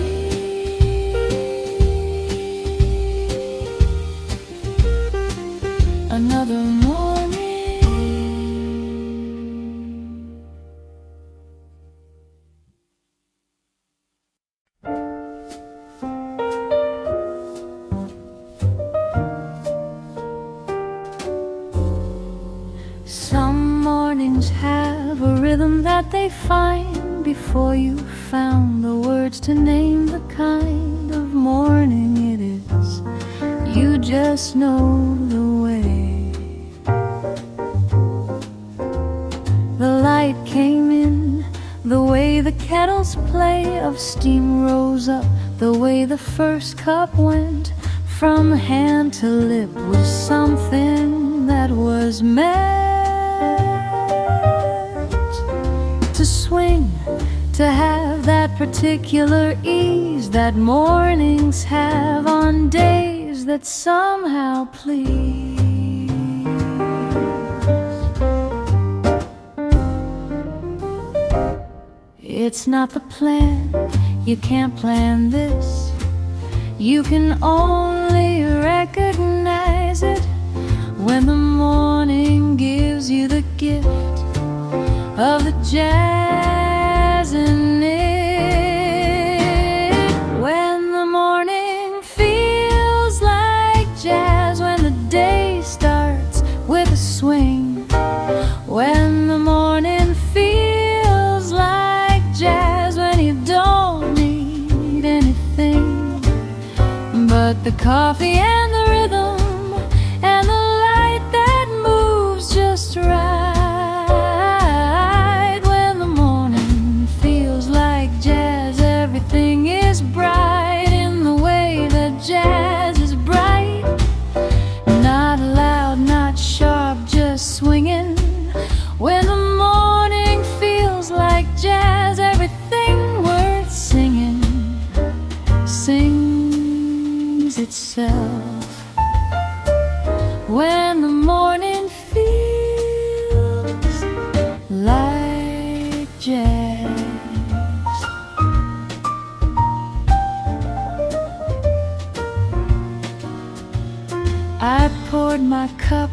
Speaker 1: another morning. Some mornings have a rhythm that they find before you found the words to name the kind of morning it is. You just know the way. The light came in, the way the kettle's play of steam rose up, the way the first cup went from hand to lip was something that was meant to swing, to have that particular ease that mornings have on days that somehow please. It's not the plan, you can't plan this. You can only recognize it when the morning gives you the gift of the jazz in it. When the morning feels like jazz, when the day starts with a swing. When the morning feels like jazz, when you don't need anything but the coffee and the rhythm and the light that moves just right. When the morning feels like jazz, everything is bright in the way that jazz is bright. Not loud, not sharp, just swinging. When the morning feels like jazz, everything worth singing sings itself. When the morning feels like jazz. I poured my cup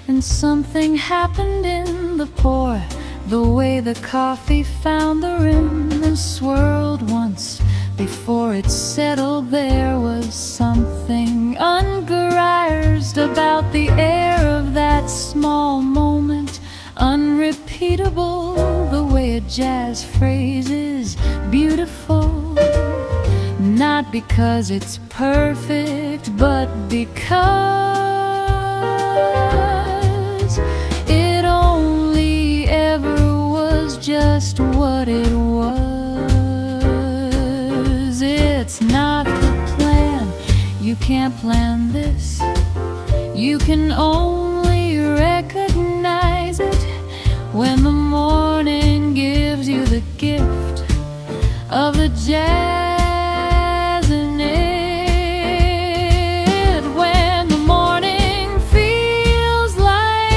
Speaker 1: and something happened in the pour. The way the coffee found the rim and swirled once before it settled, there was something ungerized about the air of that small moment, unrepeatable. The way a jazz phrase is beautiful, not because it's perfect, but because it only ever was just what it was. It's not the plan, you can't plan this. You can only recognize it when the morning gives you the gift of the jazz in it. When the morning feels like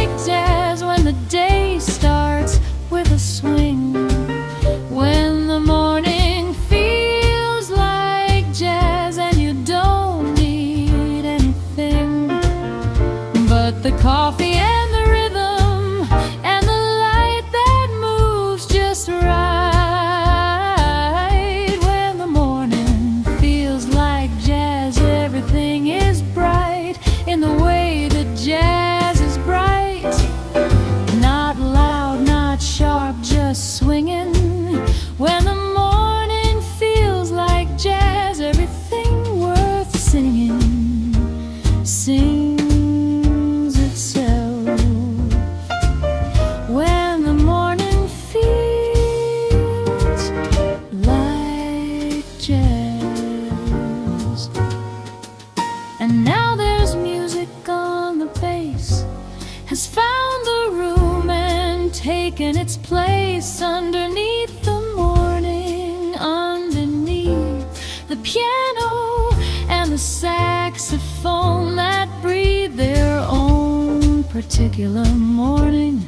Speaker 1: found the room and taken its place underneath the morning, underneath the piano and the saxophone that breathe their own particular morning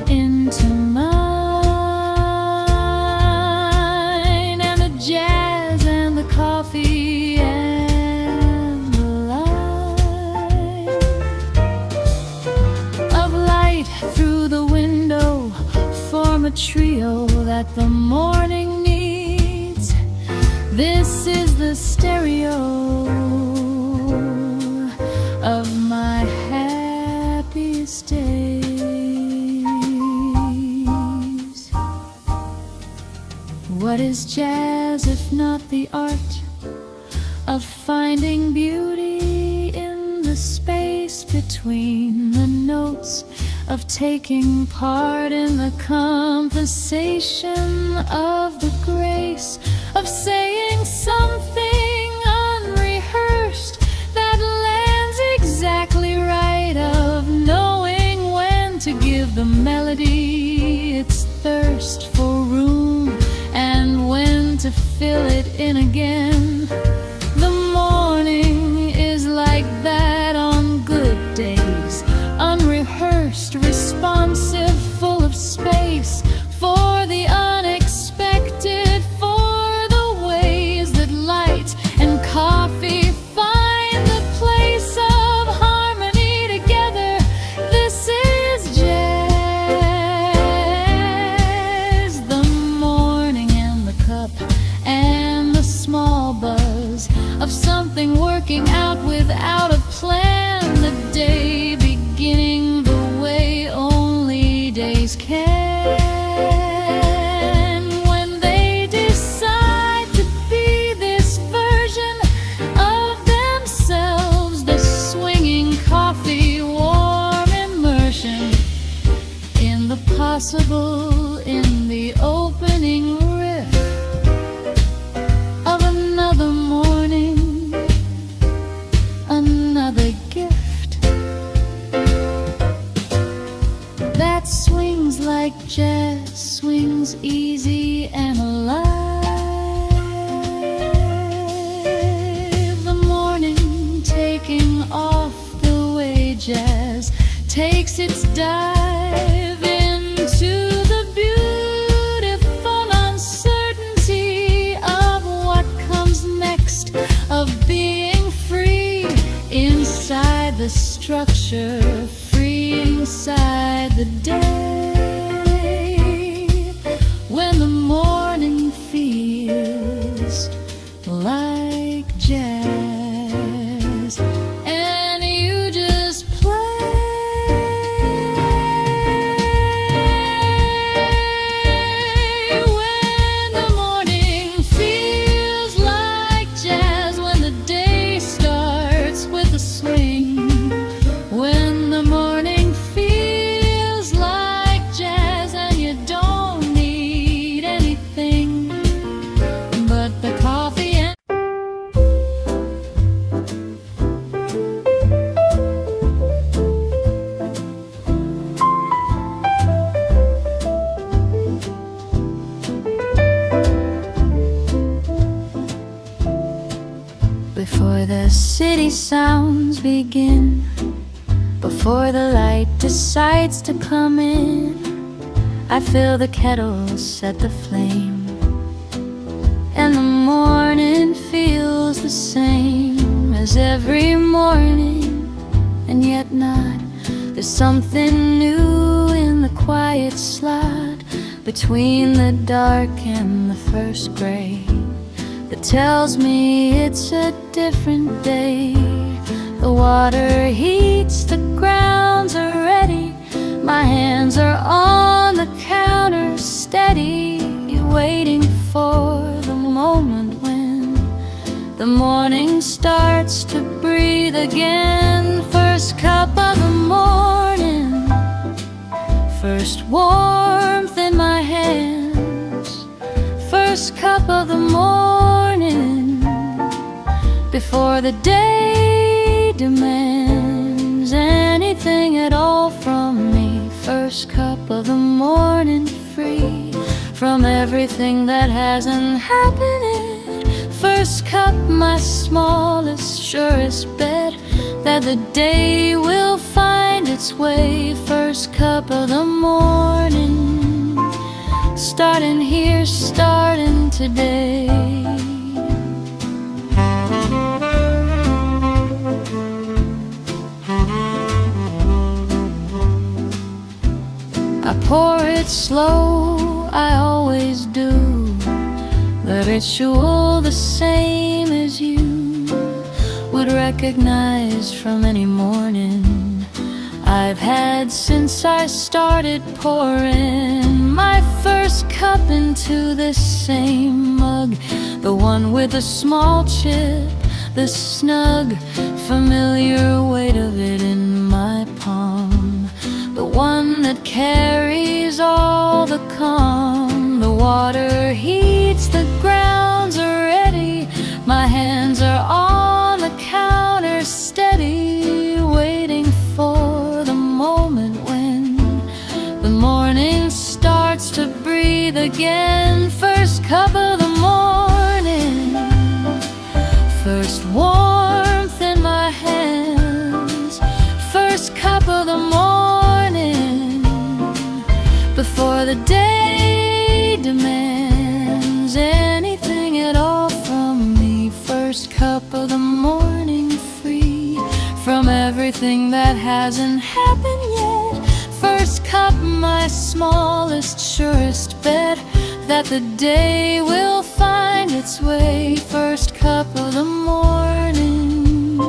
Speaker 1: into mine. And the jazz and the coffee and the light of light through the window form a trio that the morning needs. This is the stereo of my happiest days. What is jazz if not the art of finding beauty in the space between the notes, of taking part in the conversation, of the grace of saying something unrehearsed that lands exactly right, of knowing when to give the melody its thirst for room and when to fill it in again. The morning is like that on good days, unrehearsed, responsive, full of space for the unexpected, for the ways that light and coffee find the place of harmony together. This is jazz, the morning and the cup and the small buzz of something working out without a plan, the day beginning the way only days can, when they decide to be this version of themselves, the swinging coffee, warm immersion in the possible, in the opening riff of another morning, another gift that swings like jazz, swings easy and alive. The morning taking off the way jazz takes its dive into the beautiful uncertainty of what comes next, of being free inside the structure, free inside the day, when the morning feels like jazz and you just play, when the morning feels like jazz, when the day starts with a swing, when the morning feels like jazz and you don't need anything but the coffee and before the city sounds begin, before the light decides to come in, I fill the kettle, set the flame, and the morning feels the same as every morning, and yet not. There's something new in the quiet slot between the dark and the first gray that tells me it's a different day. The water heats, the grounds are ready, my hands are on the counter steady, waiting for the moment when the morning starts to breathe again. First cup of the morning, first warmth in my hands, first cup of the morning, before the day demands anything at all from me. first cup of the morning, free from everything that hasn't happened yet. First cup, my smallest, surest bet that the day will find its way. First cup of the morning, starting here, starting today. I pour it slow, I always do, the ritual the same as you would recognize from any morning I've had since I started pouring my first cup into this same mug, the one with the small chip, the snug, familiar weight of it in my palm, the one that carries all the calm. The water heats, the grounds are ready, my hands are on the counter steady, waiting for the moment when the morning starts to breathe again. First cup of the morning, first warmth in my hands. First cup of the morning, before the day demands anything at all from me. First cup of the morning, free from everything that hasn't happened yet. First cup, my smallest, surest bet that the day will find its way. First cup of the morning,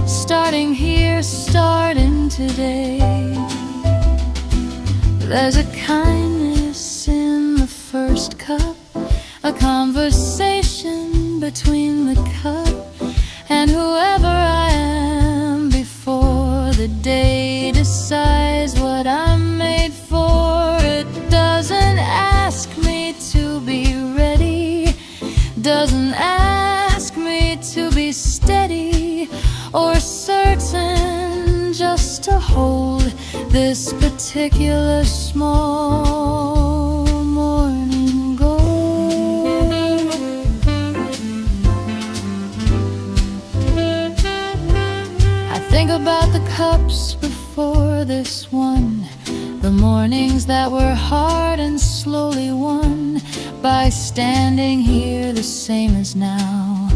Speaker 1: starting here, starting today. There's a kindness in the first cup, a conversation between the cup and whoever I am before the day decides what I'm made for. It doesn't ask me to be ready, doesn't ask me to be steady or certain, just to hold this particular small morning goal. I think about the cups before this one, the mornings that were hard and slowly won by standing here the same as now.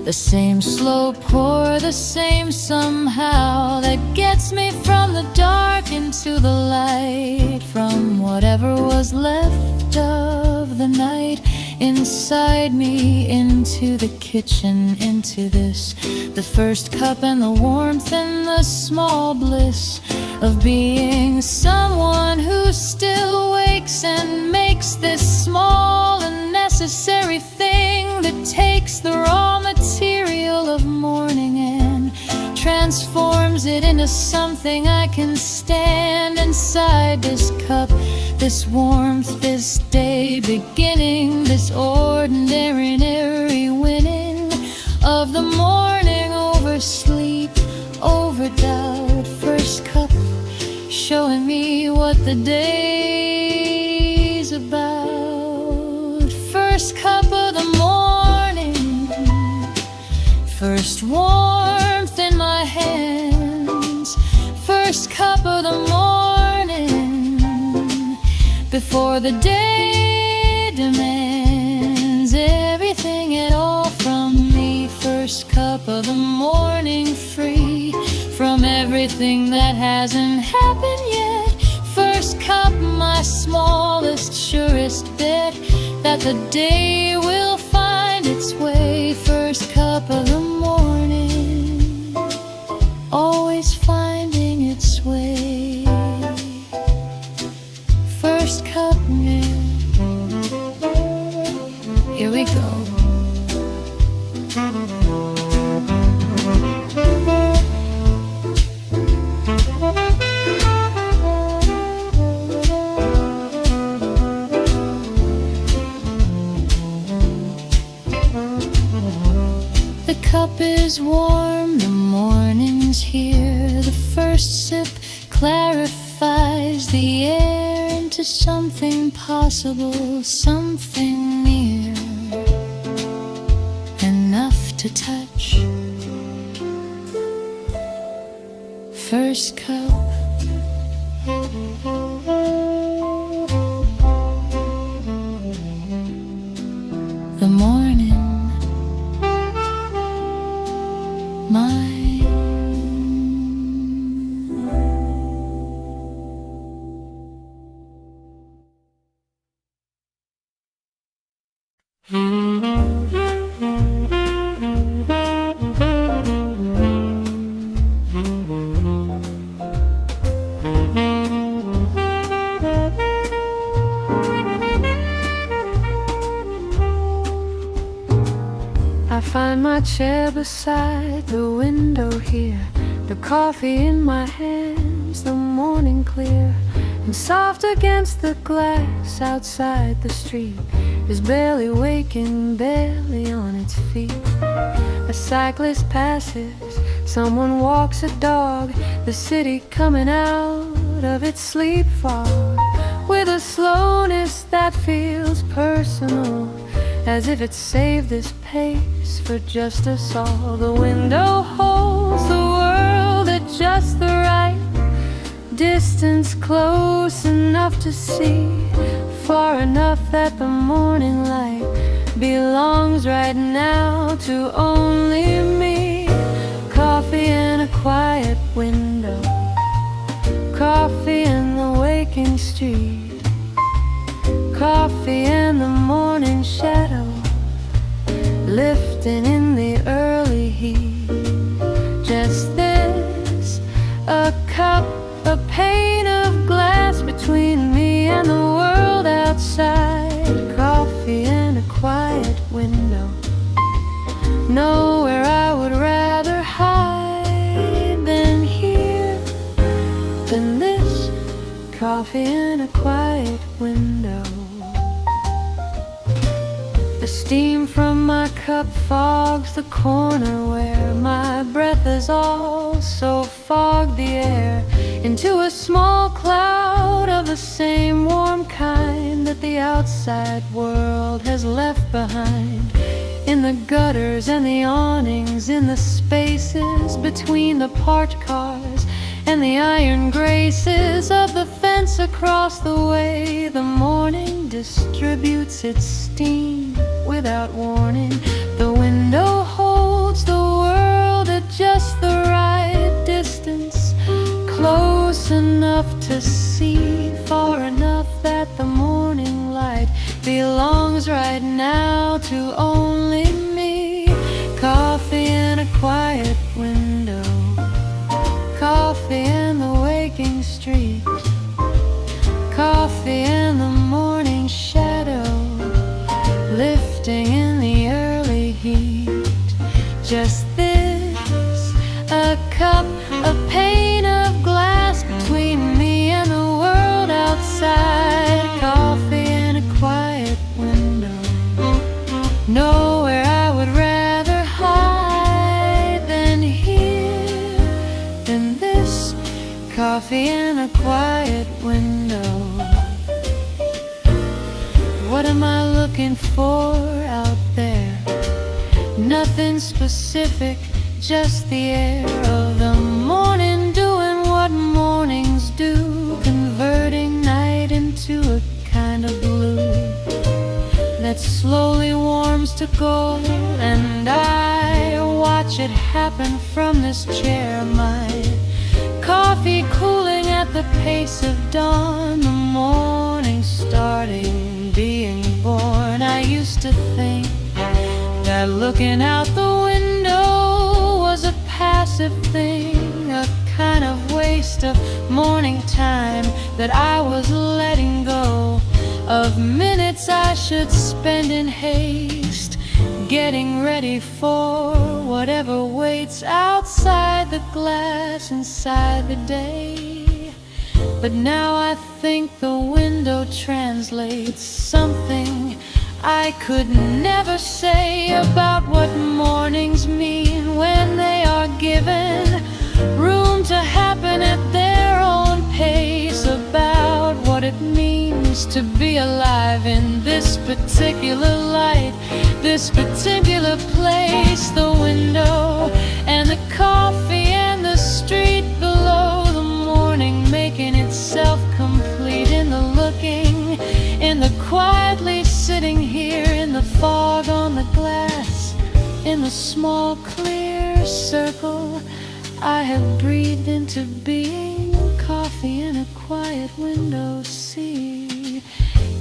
Speaker 1: The same slow pour, the same somehow that gets me from the dark into the light, from whatever was left of the night inside me into the kitchen, into this, the first cup and the warmth and the small bliss of being someone who still wakes and makes this small and necessary thing that takes the raw material of morning and transforms it into something I can stand inside this cup, this warmth, this day beginning, this ordinary winning of the morning over sleep, over doubt. First cup showing me what the day's about. First cup of the morning, first warmth in my hands. First cup of the morning, before the day demands everything at all from me. First cup of the morning, free from everything that hasn't happened yet. First cup, my smallest, surest bet that the day will find its way. First cup of the morning, always finding its way. First cup, man. Here we go. The cup is warm, the morning's here. The first sip clarifies the There's something possible, something near, enough to touch. First cup, the morning, mine. I find my chair beside the window here, the coffee in my hands, the morning clear and soft against the glass outside the street is barely waking, barely on its feet. A cyclist passes, someone walks a dog, the city coming out of its sleep fog with a slowness that feels personal, as if it saved this pace for just us all. The window holds the world at just the right distance, close enough to see, far enough that the morning light belongs right now to only me. Coffee in a quiet window, coffee in the waking street, coffee in the morning shadow, lifting in the early heat. Just this, a cup, a pane of glass between me and the world outside. Coffee in a quiet window, nowhere I would rather hide than here, than this. Coffee in a quiet window. The steam from my cup fogs the corner where my breath is also fogged the air into a small cloud of the same warm kind that the outside world has left behind. In the gutters and the awnings, in the spaces between the parked cars and the iron graces of the fence across the way, the morning distributes its steam without warning. The window holds the world at just the right distance, close enough to see, far enough that the morning light belongs right now to only me. Coffee in a quiet window, coffee in the waking street, coffee in the morning shadow, lifting in the early heat. Just this, a cup, a pane of glass between me and the world outside. Coffee in a quiet window, nowhere I would rather hide than here, than this. Coffee in a quiet window. What am I looking for out there? Nothing specific, just the air of the morning doing what mornings do, converting night into a kind of blue that slowly warms to gold. And I watch it happen from this chair, my coffee cooling at the pace of dawn, the morning starting, being born. I used to think that looking out the window was a passive thing, a kind of waste of morning time that I was letting go of, minutes I should spend in haste, getting ready for whatever waits outside the glass inside the day. But now I think the window translates something I could never say about what mornings mean when they are given room to happen at their own pace, about what it means seems to be alive in this particular light, this particular place. The window and the coffee and the street below, the morning making itself complete in the looking, in the quietly sitting here, in the fog on the glass, in the small clear circle I have breathed into being. Coffee in a quiet window, see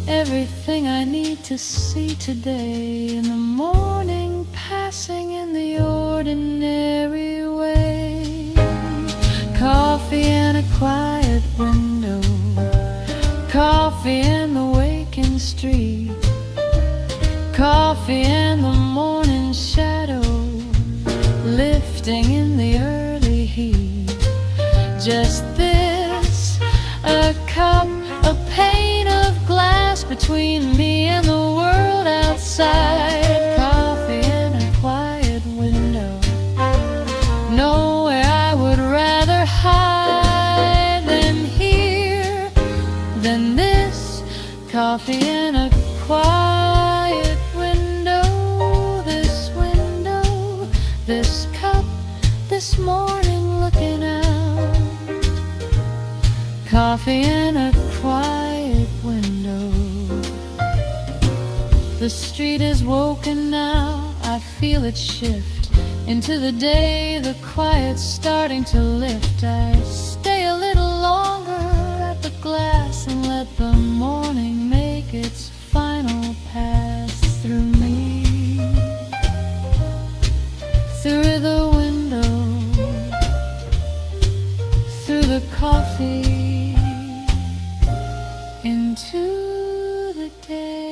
Speaker 1: everything I need to see today. In the morning, passing in the ordinary way. Coffee in a quiet window, coffee in the waking street, coffee in the morning shadow, lifting in the early heat. Just this, a cup, a pane of glass between me and the world outside. Coffee in a quiet window, nowhere I would rather hide than here, than this. Coffee in a quiet window, this cup, this morning looking out. Coffee in a quiet window. The street is woken now, I feel it shift into the day, the quiet's starting to lift. I stay a little longer at the glass and let the morning make its final pass through me, through the window, through the coffee, into the day.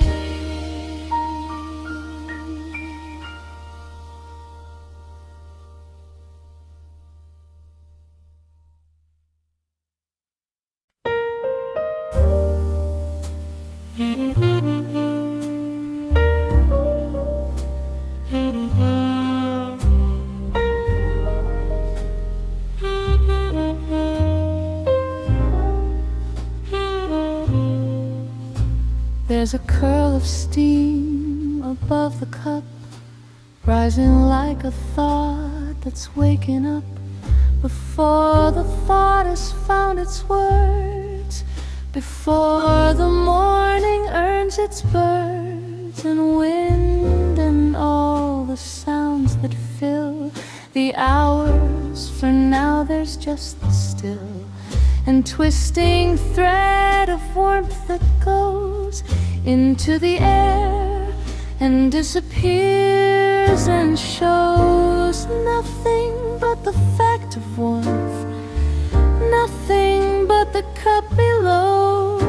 Speaker 1: There's a curl of steam above the cup, rising like a thought that's waking up before the thought has found its words, before the morning earns its birds and wind and all the sounds that fill the hours. For now there's just the still and twisting thread of warmth that goes into the air and disappears and shows nothing but the fact of warmth, nothing but the cup below,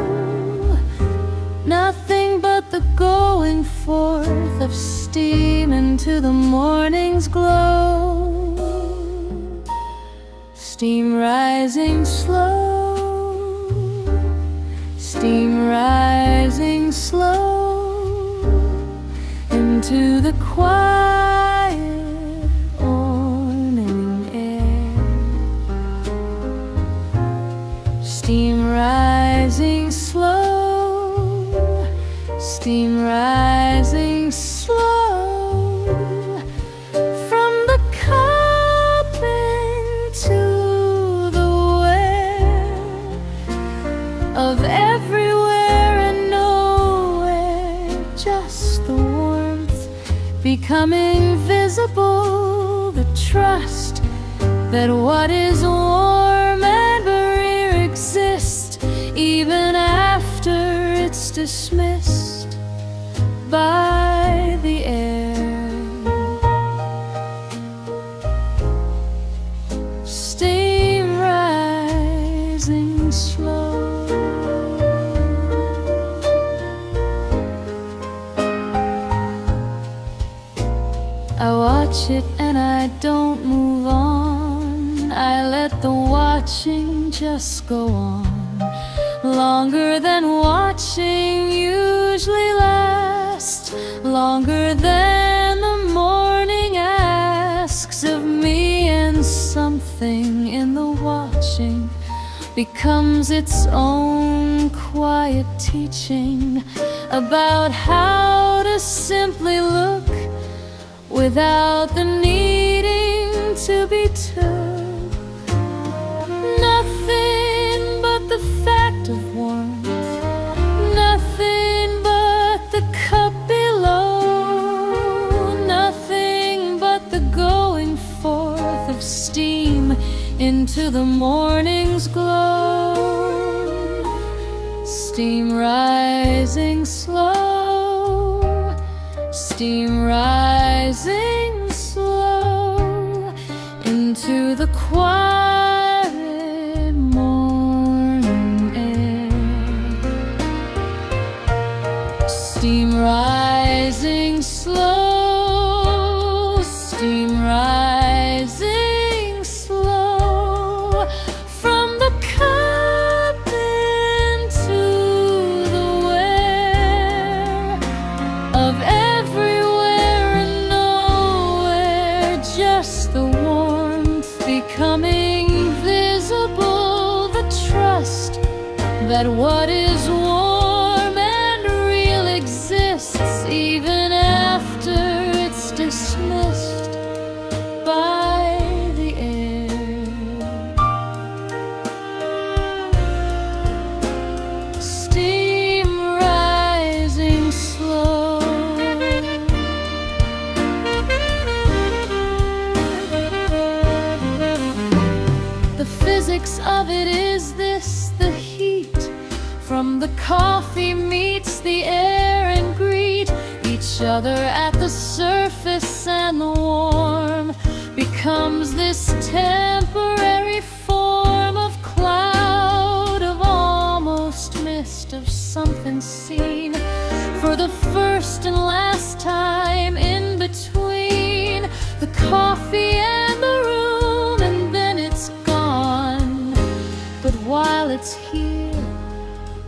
Speaker 1: nothing but the going forth of steam into the morning's glow. Steam rising slow, steam rising slow into the quiet morning air. Steam rising slow, steam rising slow from the cup into of everywhere and nowhere, just the warmth becoming visible, the trust that what is warm and bare exists even after it's dismissed by the air. Steam rising slow. I watch it and I don't move on. I let the watching just go on, longer than watching usually lasts, longer than the morning asks of me. And something in the watching becomes its own quiet teaching about how to simply look without the needing to be took. Nothing but the fact of warmth, nothing but the cup below, nothing but the going forth of steam into the morning's glow. Steam rising slow, steam rising slow into the quiet morning air. Steam rising slow, steam rising slow from the cup into the ware of everywhere and nowhere. Just the warmth becoming visible, the trust that what is warm and real exists even after it's dismissed by the air. Steam rising slow. The physics of it is this: the heat from the coffee meets the air and greet each other at the surface, and the warm becomes this temporary form of cloud, of almost mist, of something seen for the first and last time in between the coffee and the room, and then it's gone. But while it's here,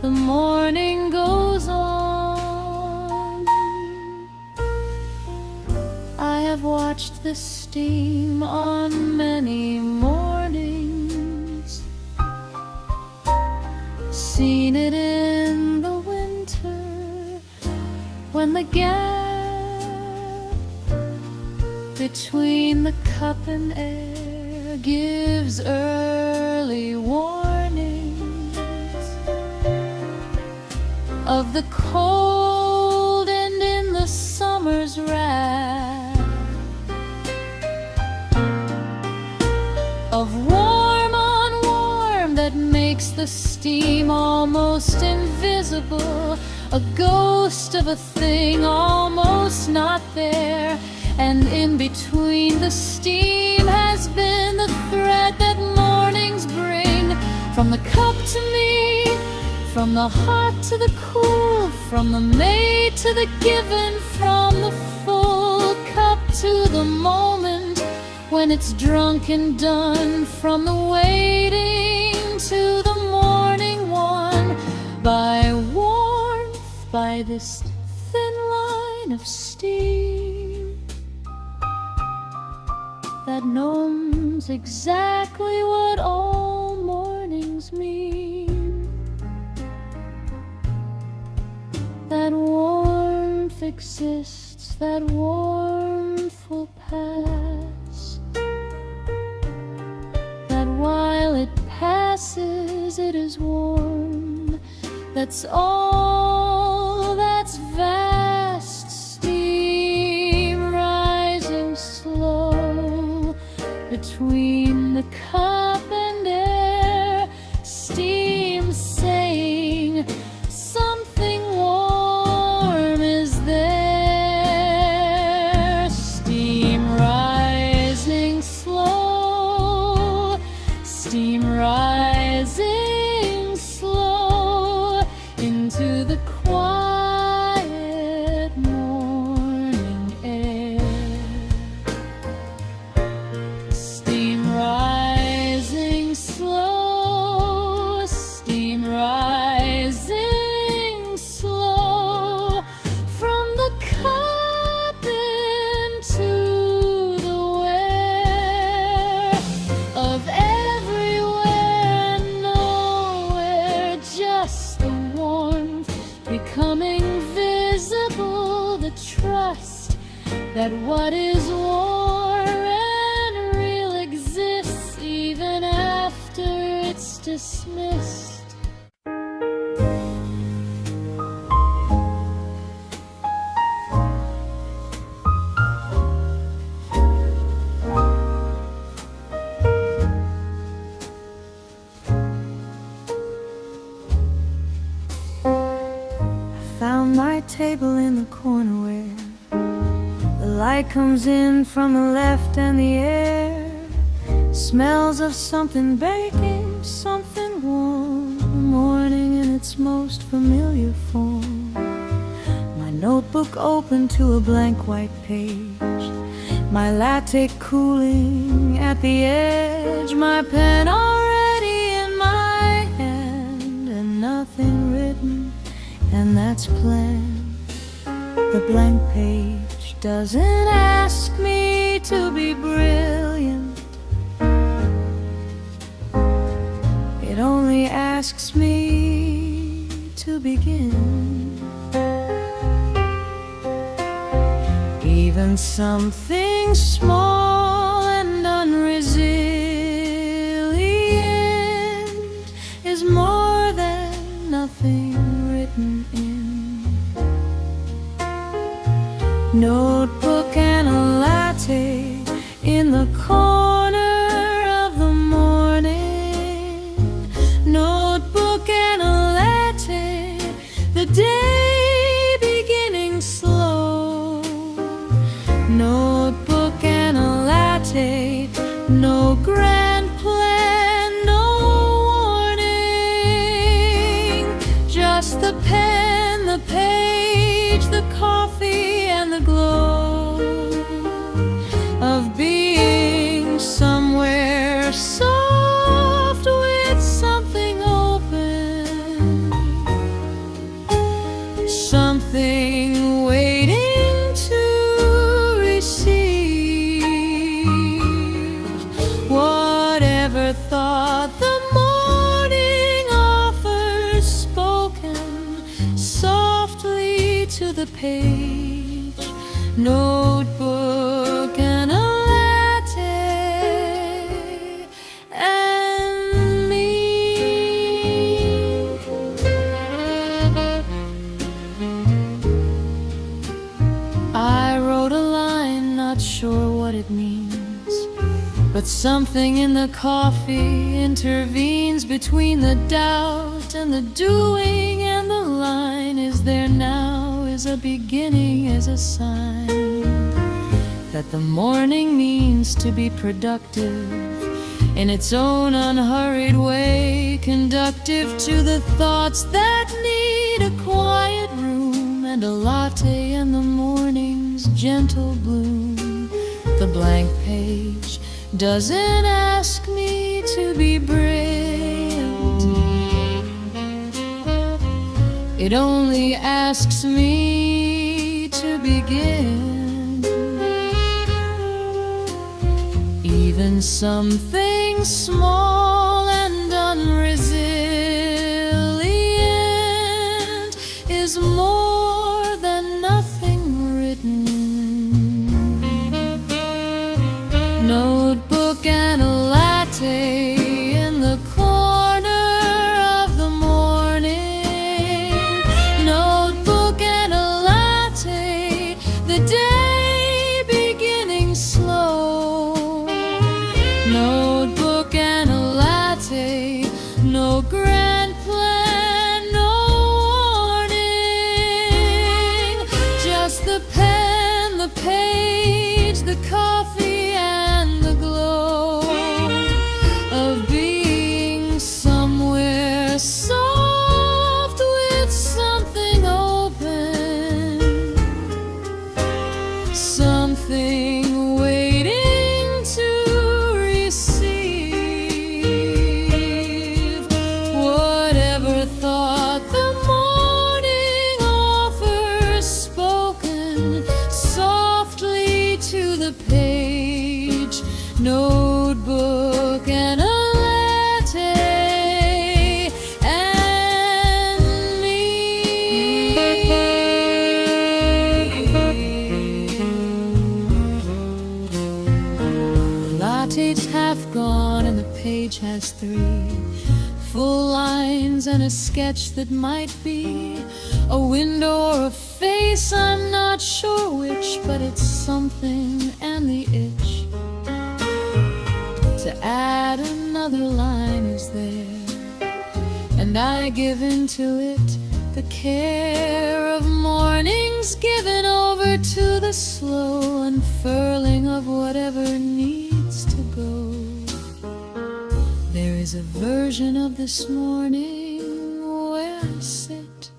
Speaker 1: the morning goes on. I have watched the steam on many mornings, seen it in the winter when the gap between the cup and air gives early warnings of the cold, and in the summer's wrath of warm on warm that makes the steam almost invisible, a ghost of a thing almost not there. And in between the steam has been the thread that mornings bring from the cup to me, from the hot to the cool, from the made to the given, from the full cup to the moment when it's drunk and done, from the waiting to the morning won by warmth, by this thin line of steam that knows exactly what all mornings mean. That warmth exists, that warmth will pass, that while it passes it is warm. That's all that's vast. Steam rising slow between the cup and air, steam saying something warm is there. Steam rising slow, steam rising slow into the quiet morning air. Steam becoming visible, the trust that what is warm and real exists even after it's dismissed.
Speaker 2: Found my table in the corner where the light comes in from the left and the air smells of something baking, something warm, the morning in its most familiar form. My notebook open to a blank white page, my latte cooling at the edge, my pen already in my hand, and nothing written, and that's planned. The blank page doesn't ask me to be brilliant, it only asks me to begin. Even something small and unresilient is more than nothing written in. Notebook and a latte in the corner of the morning. Notebook and a latte, the day beginning slow. Notebook and a latte, no grand plan, no warning. Just the pen, the page, the coffee, and the glow of being somewhere soft with something open, something waiting to receive whatever thought the morning offers, spoken softly to the page. Notebook and a latte and me. I wrote a line, not sure what it means, but something in the coffee intervenes between the doubt and the doing, and the line is there now, is a beginning, is a sign that the morning means to be productive in its own unhurried way, conductive to the thoughts that need a quiet room and a latte in the morning's gentle bloom. The blank page doesn't ask me to be brilliant, it only asks me to begin. Even something small and unresilient is more than nothing written. Notebook and a latte in the corner of the morning. Notebook and a latte, the day beginning slow. Notebook and a latte, no grand plan, no warning. each has three full lines and a sketch that might be a window or a face, I'm not sure which, but it's something, and the itch to add another line is there, and I give into it the care of mornings, given over to the slow unfurling of whatever needs to go. There is a version of this morning where I sit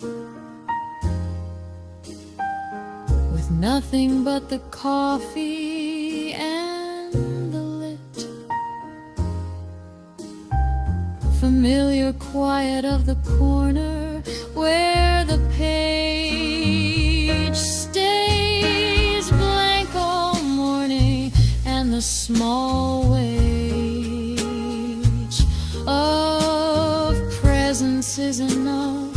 Speaker 2: with nothing but the coffee and the lit, familiar quiet of the corner where the page stays blank all morning, and the small wage of presence is enough,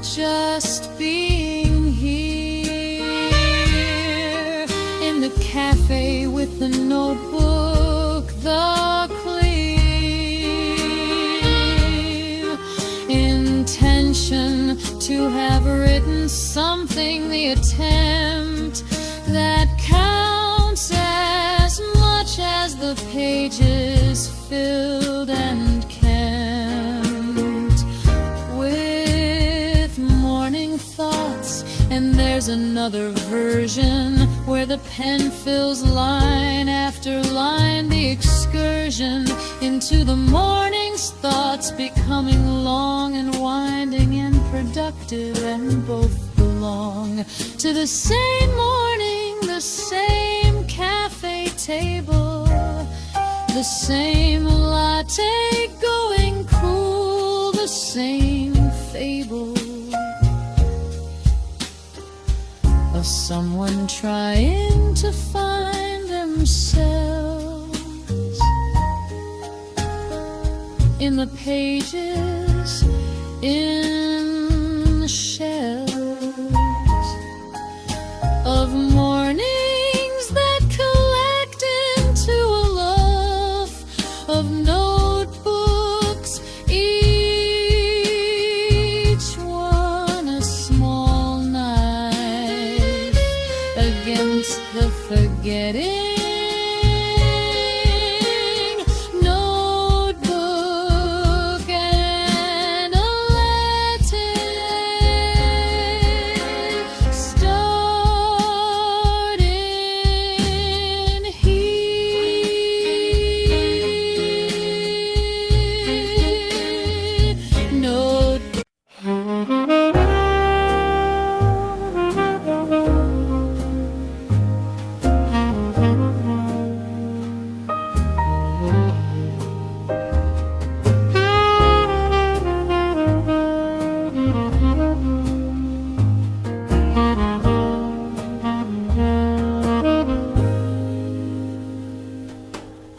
Speaker 2: just being here in the cafe with the notebook, the clear intention to have written something, the attempt that counts as much as the pages filled and camped with morning thoughts. And there's another version where the pen fills line after line, the excursion into the morning's thoughts becoming long and winding and productive, and both belong to the same morning, the same cafe table, the same latte going cool, the same fable of someone trying to find themselves in the pages, in the shells of mornings that collect into a love of notebooks, each one a small knife against the forgetting.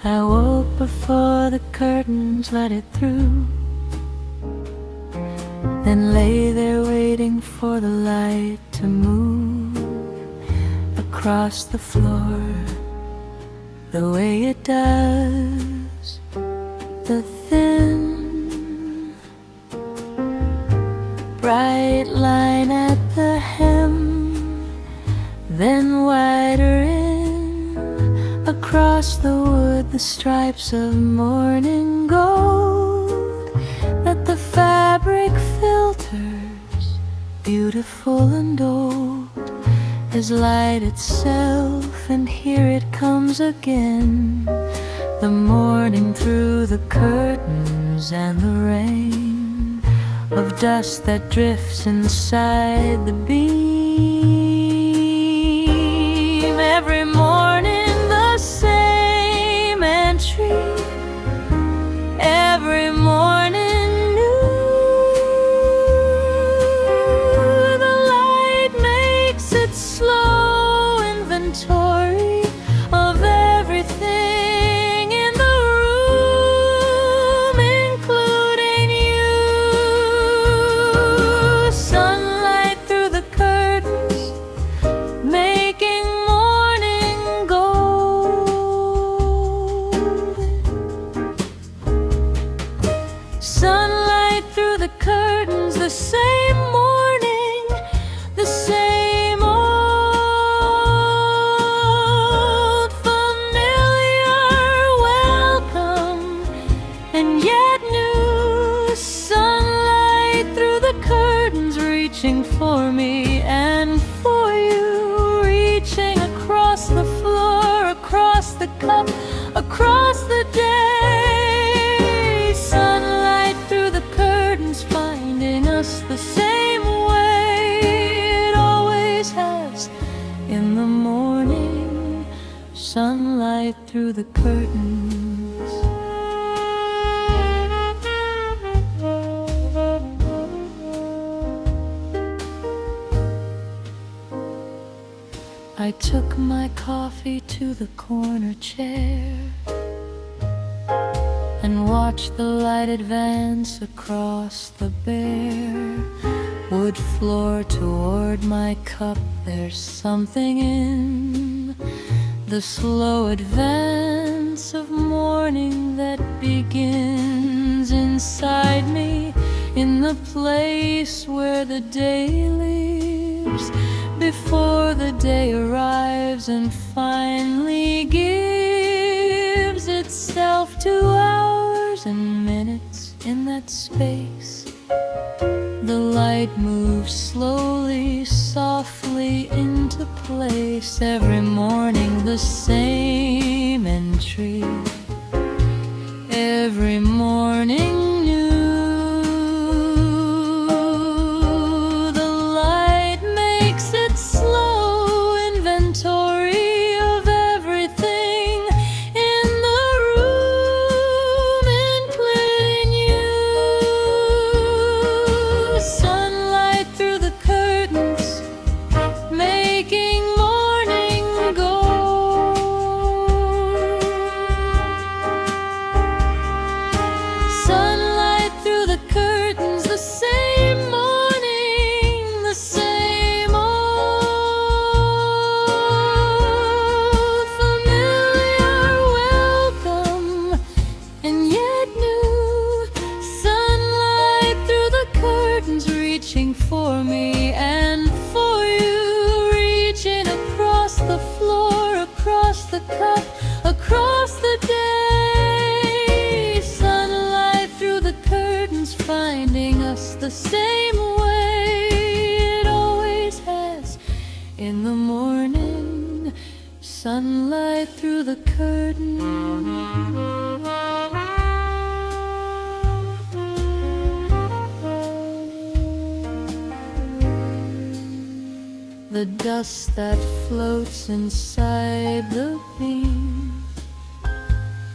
Speaker 1: I woke before the curtains let it through, then lay there waiting for the light to move across the floor the way it does. The thin, bright line at the hem, then wider in across the wood, the stripes of morning gold that the fabric filters, beautiful and old as light itself. And here it comes again, the morning through the curtains and the rain of dust that drifts inside the beam. Every morning the same entry, every morning new. The light makes its slow inventory of everything in the room, including you. Sunlight through the curtains, making morning reaching for me and for you, reaching across the floor, across the cup, across the day. Sunlight through the curtains, finding us the same way it always has. In the morning, sunlight through the curtains. I took my coffee to the corner chair and watched the light advance across the bare wood floor toward my cup. There's something in the slow advance of morning that begins inside me, in the place where the day lives before the day arrives and finally gives itself to hours and minutes. In that space, the light moves slowly, softly into place. Every morning the same entry, every morning new. The light makes its slow inventory of everything in the room, including you. Sunlight through the curtains, making morning gold. Sunlight through the curtains, the same morning, the same old familiar welcome, and yet new. Sunlight through the curtains, reaching for me and for you, reaching across the floor, across the cup, across the day. Sunlight through the curtains, finding us the same way it always has. In the morning, sunlight through the curtains. The dust that floats inside the beam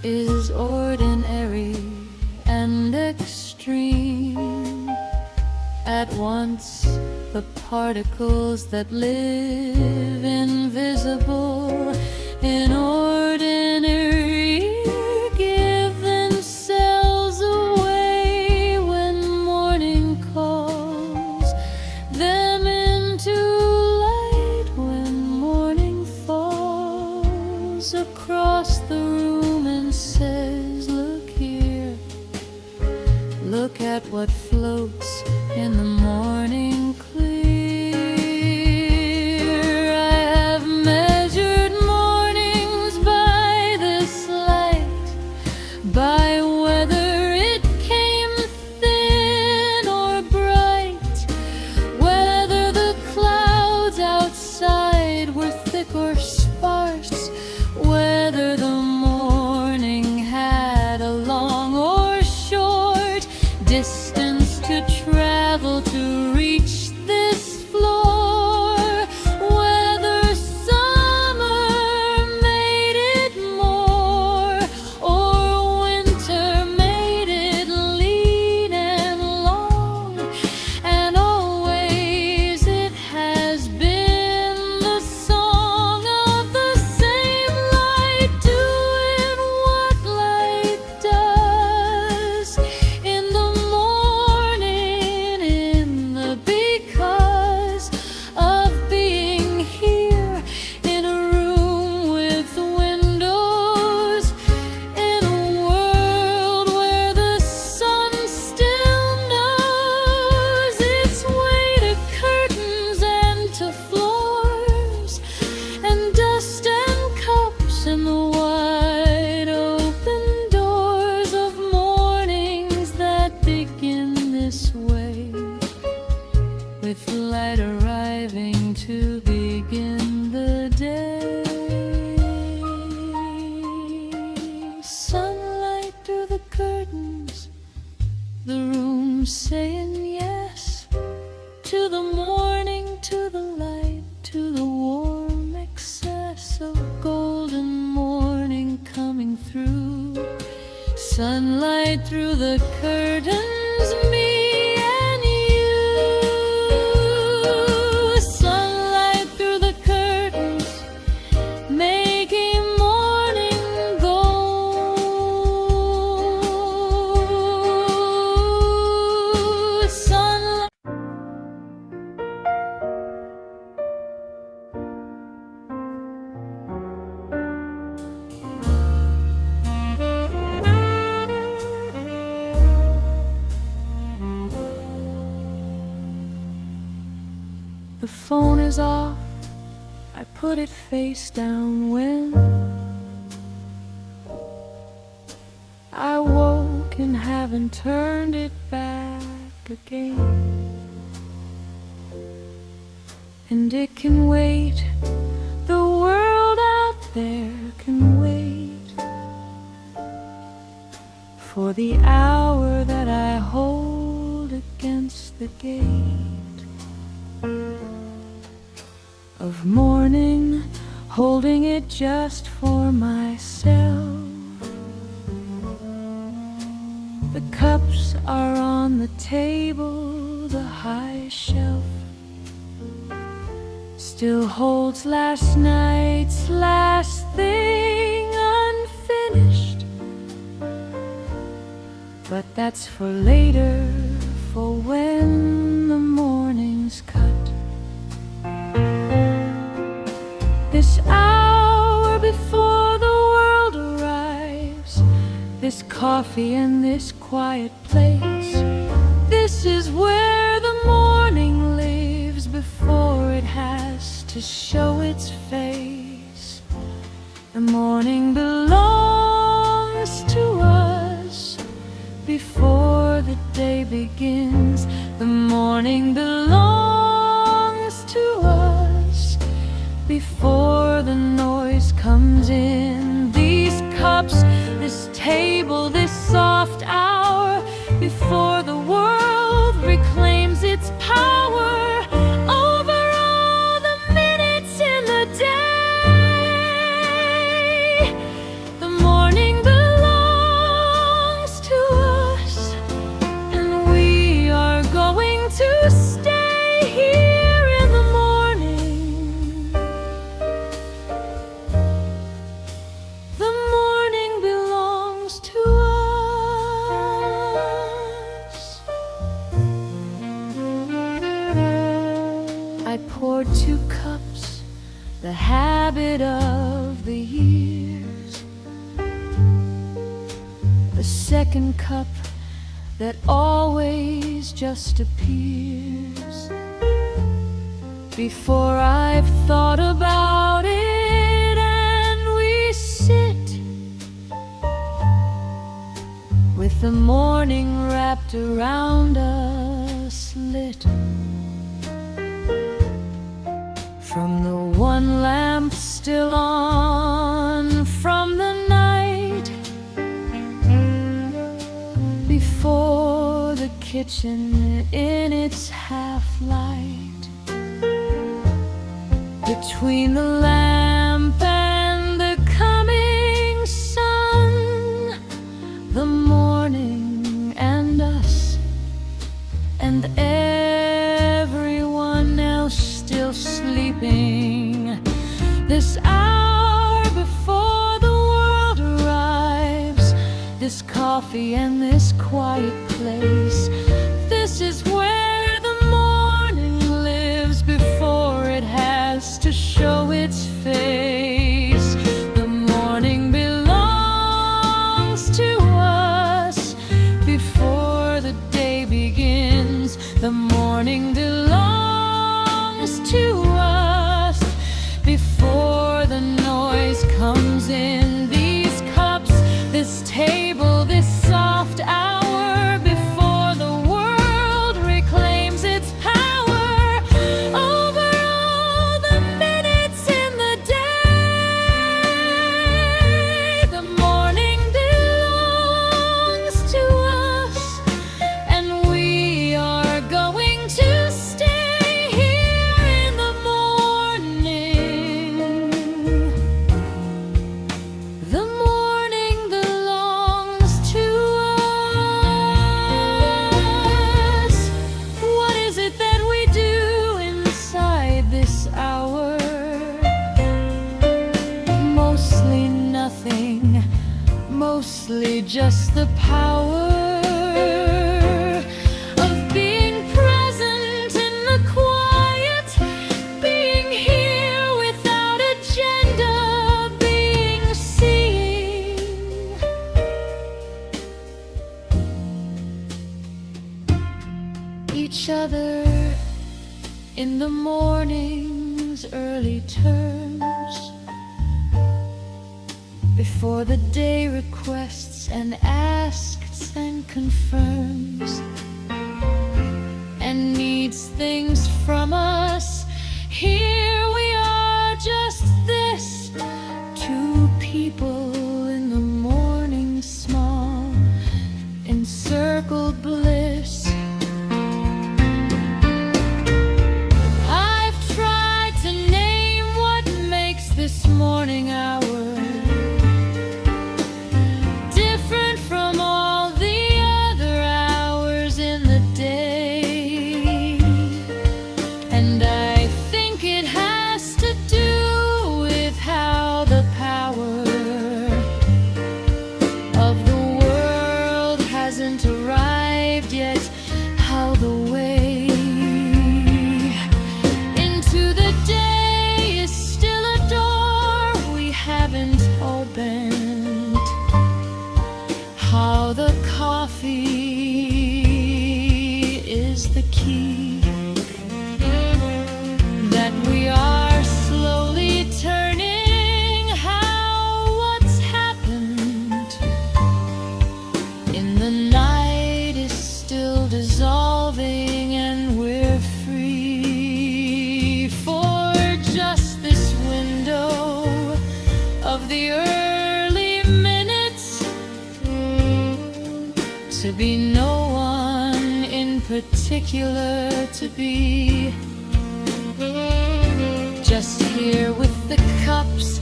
Speaker 1: is ordinary and extreme. At once, the particles that live invisible in ordinary air give themselves away when morning calls them into light. When morning falls across the room and says, look here, look at what floats in the morning clear. I have measured
Speaker 2: with light arriving to begin the day. Sunlight through the curtains, the room saying yes to the morning, to the light, to the warm excess of golden morning coming through. Sunlight through the curtains, me and you. Sunlight through the curtains, making morning gold. Sunlight. The phone is off, I put it face down when I woke and haven't turned it back again. And it can wait, the world out there can wait for the hour that I hold against the gate of morning, holding it just for myself. The cups are on the table, the high shelf still holds last night's last thing unfinished. But that's for later, for when the morning's cut. This hour before the world arrives, this coffee and this quiet place, this is where the morning lives before it has to show its face. The morning belongs to us before the day begins. The morning belongs to us before the noise comes in. These cups, this table, this soft hour, before the world reclaims its power over all the minutes in the day. The morning belongs to us, and we are going to stay here in the morning. The morning belongs to us. I poured 2 cups, the habit of the years. The second cup that always just appears before I've thought about it, and we sit with the morning wrapped around us, lit from the one lamp still on from the night before, the kitchen in its half-light, between the lamp and the coming sun, the morning and us, and everyone else still sleeping. This hour before the world arrives, this coffee and this quiet place, this is where the morning lives before it has to show its face. The morning belongs to us before the day begins. The morning belongs to us before the noise comes in. These cups, this table, this soft hour before the world reclaims its power the power of being present in the quiet, being here without agenda, being seeing. Each other in the morning's early turns, before the day requests and asks and confirms, and needs things from us. Here we are, just this, two people in the morning small, encircled bliss. This morning hour different from all the other hours in the day, and I think it has to do with how the power of the world hasn't arrived yet, how the way into the day is still a door we haven't opened, how the coffee is the key that we are slowly turning, how what's happened in the night is still dissolving, and we're free for just this window of the early minutes, to be no one in particular, to be just here with the cups,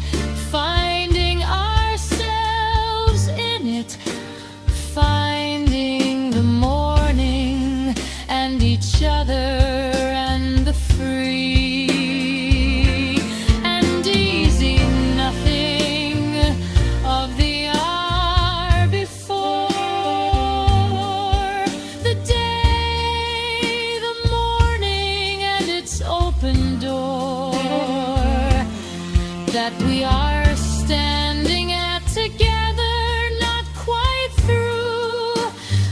Speaker 2: finding ourselves in it, finding the morning and each other and the free and easy, nothing of the hour before, the day, the morning and its open door that we are standing at together, not quite through,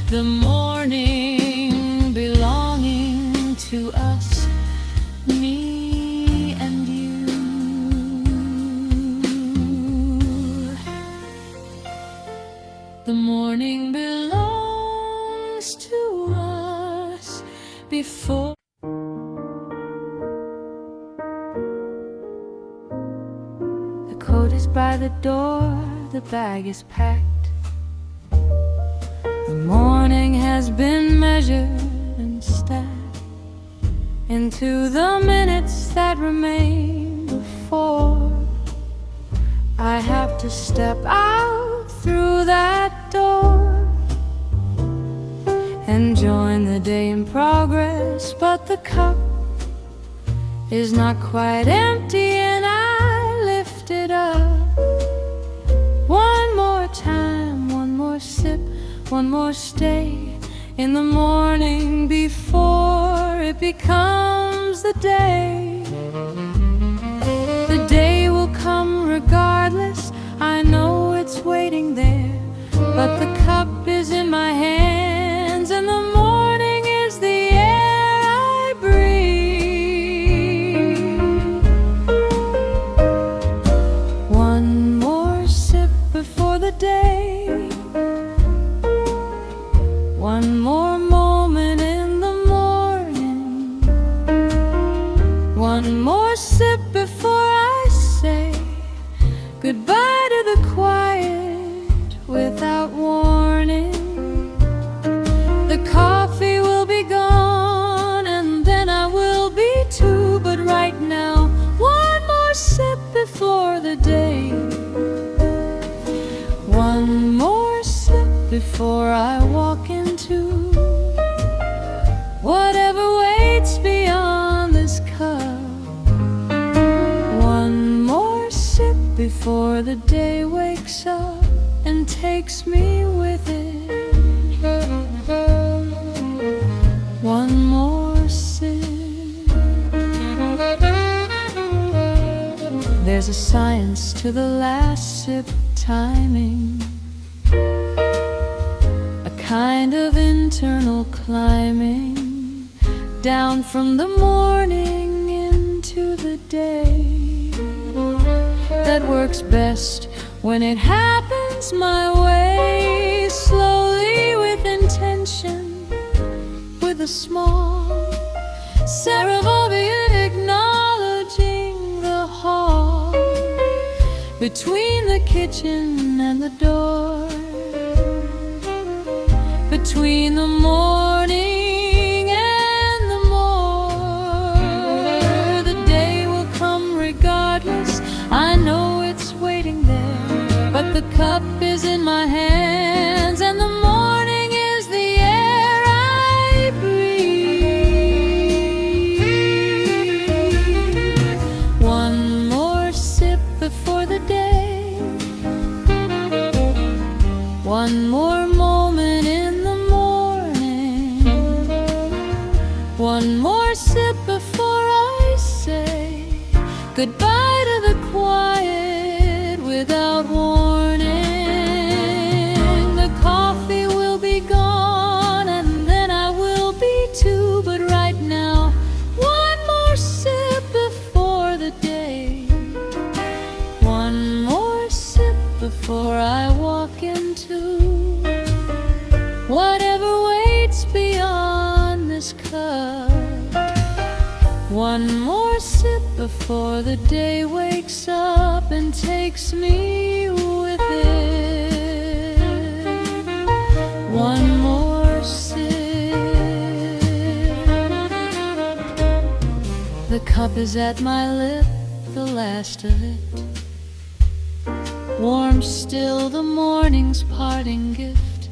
Speaker 2: the morning belonging to us, me and you. The morning belongs to us before. The coat is by the door, the bag is packed. The morning has been measured and stacked into the minutes that remain before I have to step out through that door and join the day in progress. But the cup is not quite empty, and I lift it up. One more time, one more sip, one more stay in the morning before it becomes the day. The day will come regardless, I know it's waiting there, but the cup is in my hands, and the morning is the air I breathe. One more sip before the day, one more moment in the morning, one more sip before I say goodbye to the quiet without warning. The coffee will be gone, and then I will be too, but right now, one more sip before the day, one more sip before I walk into whatever waits beyond this cup. One more sip before the day wakes up and takes me with it. There's a science to the last sip timing, a kind of internal climbing down from the morning into the day that works best when it happens my way, slowly with intention, with a small ceremony acknowledging the hall between the kitchen and the door, between the morning and the more. The day will come regardless, I know it's waiting there, but the cup is in my hands and the morning is the air I breathe. One more sip before the day, one more moment in the morning, one more sip before I say goodbye to the quiet without warning. The coffee will be gone and then I will be too, but right now, one more sip before the day, one more sip before I walk into whatever waits beyond this cup. One more sip before the day wakes up and takes me with it. One more sip. The cup is at my lip, the last of it. Warm still the morning's parting gift,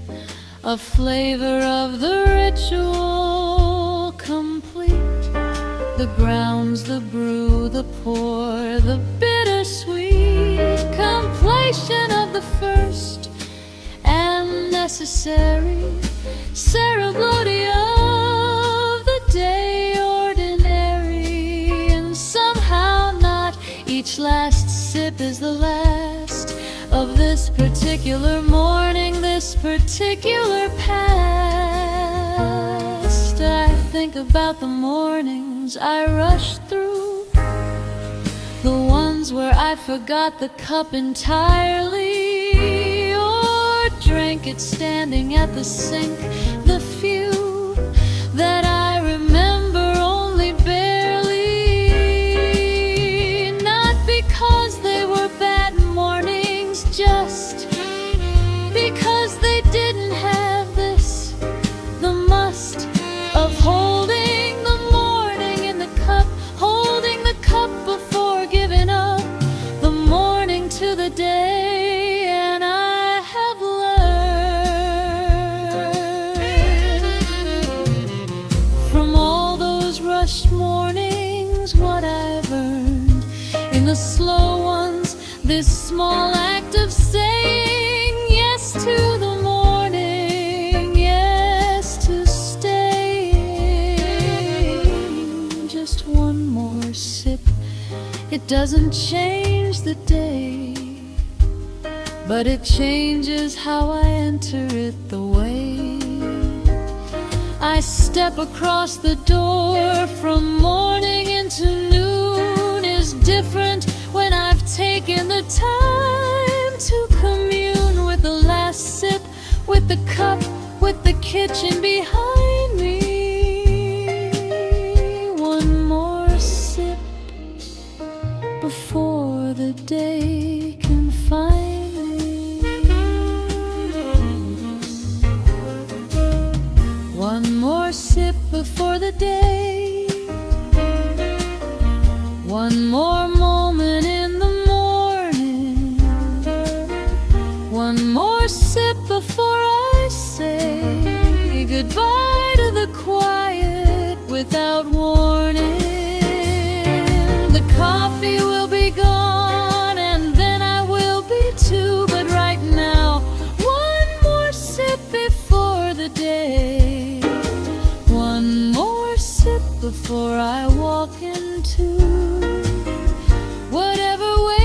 Speaker 2: a flavor of the ritual complete. The grounds, the brew, the pour, the bittersweet completion of the first and necessary ceremony of the day ordinary. And somehow not each last sip is the last of this particular morning, this particular past. I think about the mornings I rushed through, the ones where I forgot the cup entirely, or drank it standing at the sink, the few that I remember only barely, not because they were bad mornings, just because they didn't have this, the must of holding the morning in the cup, holding the cup before giving up the morning to the day. And I have learned from all those rushed mornings what I've earned in the slow ones, this small act of saying yes to the morning, yes to staying. Just one more sip, it doesn't change the day, but it changes how I enter it. The way I step across the door from morning into noon is different when I've taken the time to commune with the last sip, with the cup, with the kitchen behind me. One more sip before the day can find me. One more sip before the day, one more moment in the morning, one more sip before I say goodbye to the quiet without warning. The coffee will be gone and then I will be too, but right now, one more sip before the day, one more sip before I walk into whatever way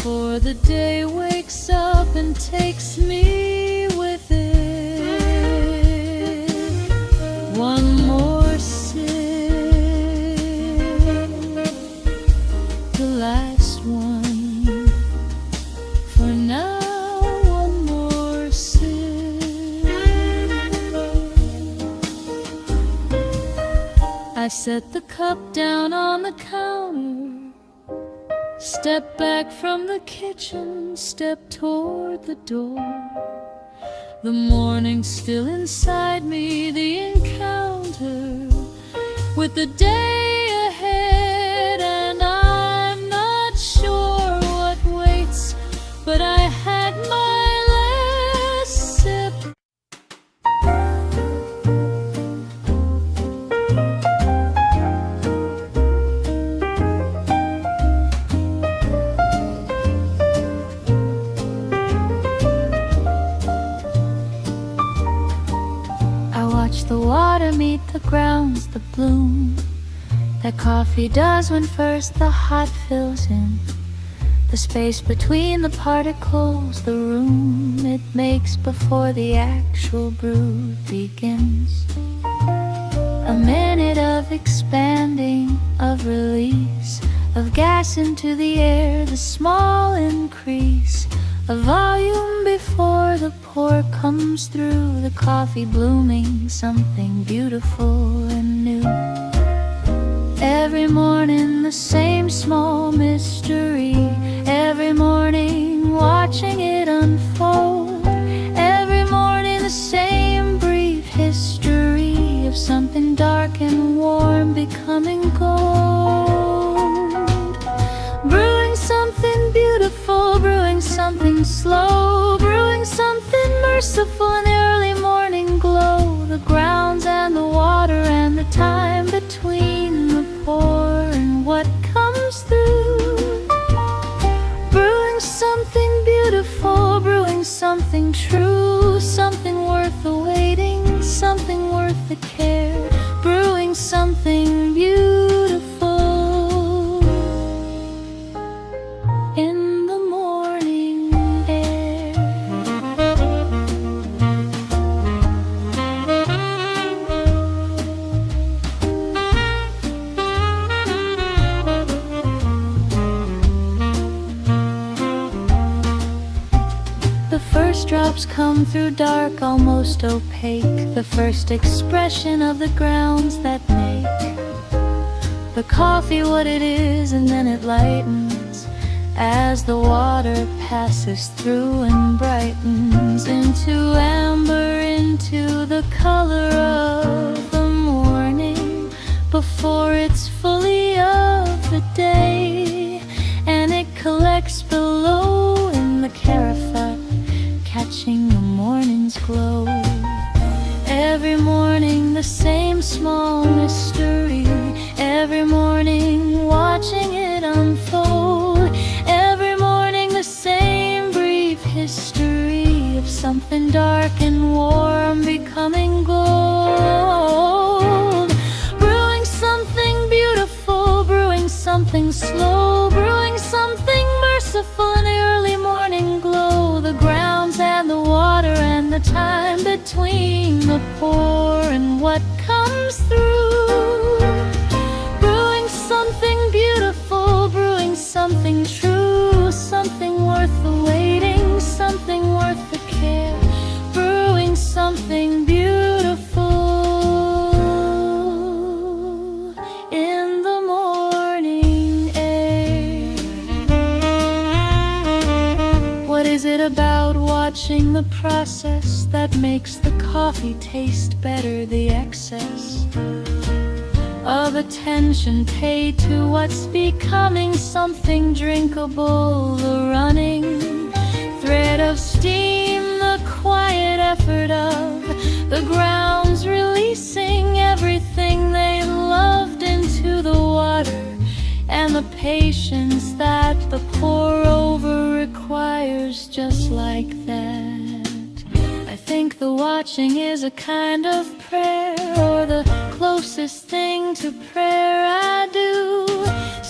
Speaker 2: before the day wakes up and takes me with it. One more sip, the last one for now. One more sip. I set the cup down on the counter, step back from the kitchen, step toward the door. The morning still inside me, the encounter with the day ahead, and I'm not sure what waits, but I had my last sip. Watch the water meet the grounds, the bloom that coffee does when first the hot fills in the space between the particles, the room it makes before the actual brew begins. A minute of expanding, of release, of gas into the air, the small increase of volume before the pour comes through, the coffee blooming something beautiful and new. Every morning the same small mystery, every morning watching it unfold, every morning the same brief history of something dark and warm becoming gold. Brewing something beautiful, brewing something slow, brewing something merciful in the early morning glow. The grounds and the water and the time between the pour and what comes through. Brewing something beautiful, brewing something true, something worth the waiting, something worth the care. Brewing something beautiful in the morning air. The first drops come through dark, almost opaque, the first expression of the grounds that make the coffee what it is, and then it lightens as the water passes through and brightens into amber, into the color of the morning before it's fully of the day, and it collects below in the carafe, catching the morning's glow. Every morning the same small mystery, every morning watching it unfold, every morning the same brief history of something dark and warm becoming gold. Brewing something beautiful, brewing something slow, brewing something merciful in the early morning glow. The grounds and the water and the time between the pour and what comes through. Brewing something beautiful, brewing something true, something worth the waiting, something worth the care. Brewing something beautiful in the morning air. What is it about watching the process that makes the coffee taste better? The excess of attention paid to what's becoming something drinkable, the running thread of steam, the quiet effort of the grounds releasing everything they loved into the water, and the patience that the pour over requires just like that. I think the watching is a kind of prayer, or the closest thing to prayer I do.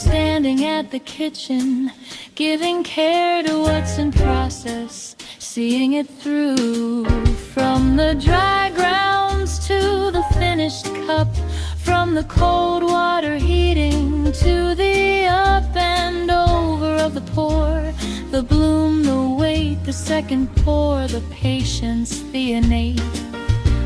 Speaker 1: standing at the kitchen, giving care to what's in process, seeing it through. From the dry grounds to the finished cup, from the cold water heating to the up and over of the pour, the bloom, the wait, the second pour, the patience, the innate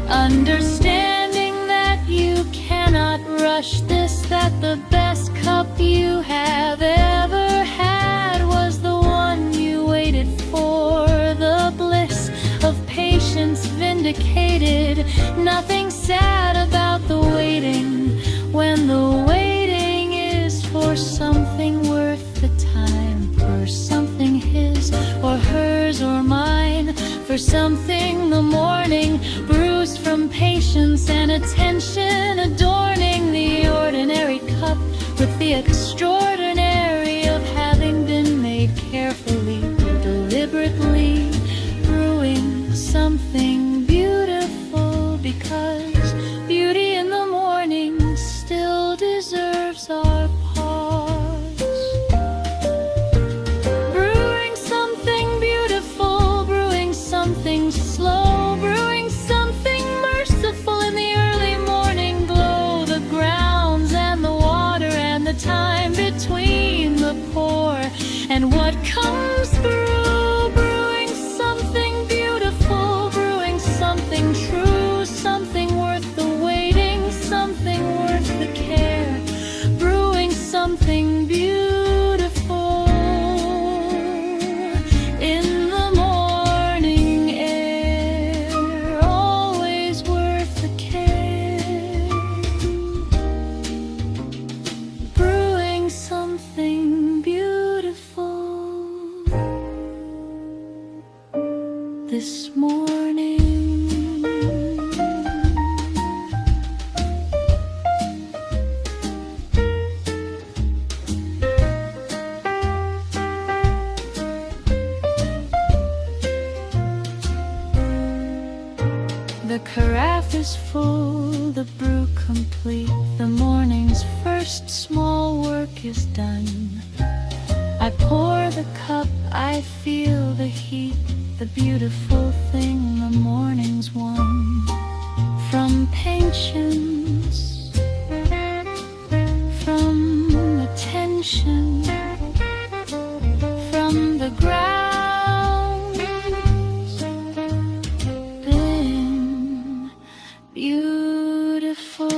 Speaker 1: understanding that you cannot rush this, that the best cup you have ever had was the one you waited for, the bliss of patience vindicated. Nothing sad about the waiting, when the waiting is for something worth the time, for something his or hers or mine, for something the morning bruised from patience and attention, adorning the ordinary cup with the extraordinary of having been made carefully, deliberately, brewing something beautiful, because beauty in the morning still deserves our pause. Brewing something beautiful, brewing something slow, brewing something merciful in the early morning glow, the grounds and the water and the time between the pour and what comes through. Brewing something beautiful, brewing something true, something worth the waiting, something worth the care, brewing something beautiful in the morning air, always worth the care, brewing something beautiful this morning. The carafe is full, the brew complete, the morning's first small work is done. I pour the cup, I feel the heat, the beautiful thing the morning's won. From patience, from attention, from the ground, been beautiful.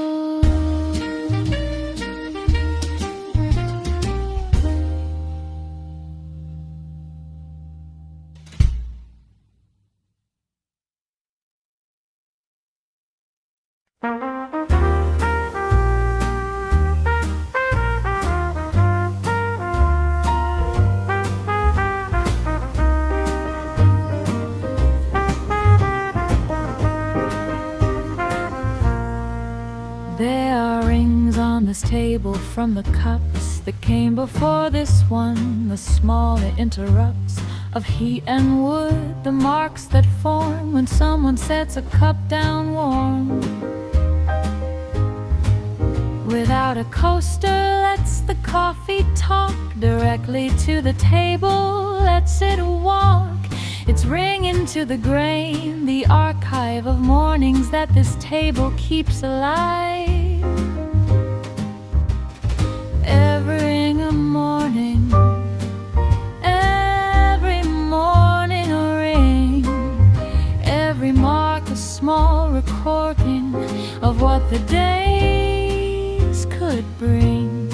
Speaker 1: There are rings on this table from the cups that came before this one, the small it interrupts of heat and wood, the marks that form when someone sets a cup down warm. Without a coaster, lets the coffee talk directly to the table, lets it walk. It's ringing to the grain, the archive of mornings that this table keeps alive. Every morning a ring, every mark a small recording of what the days could bring.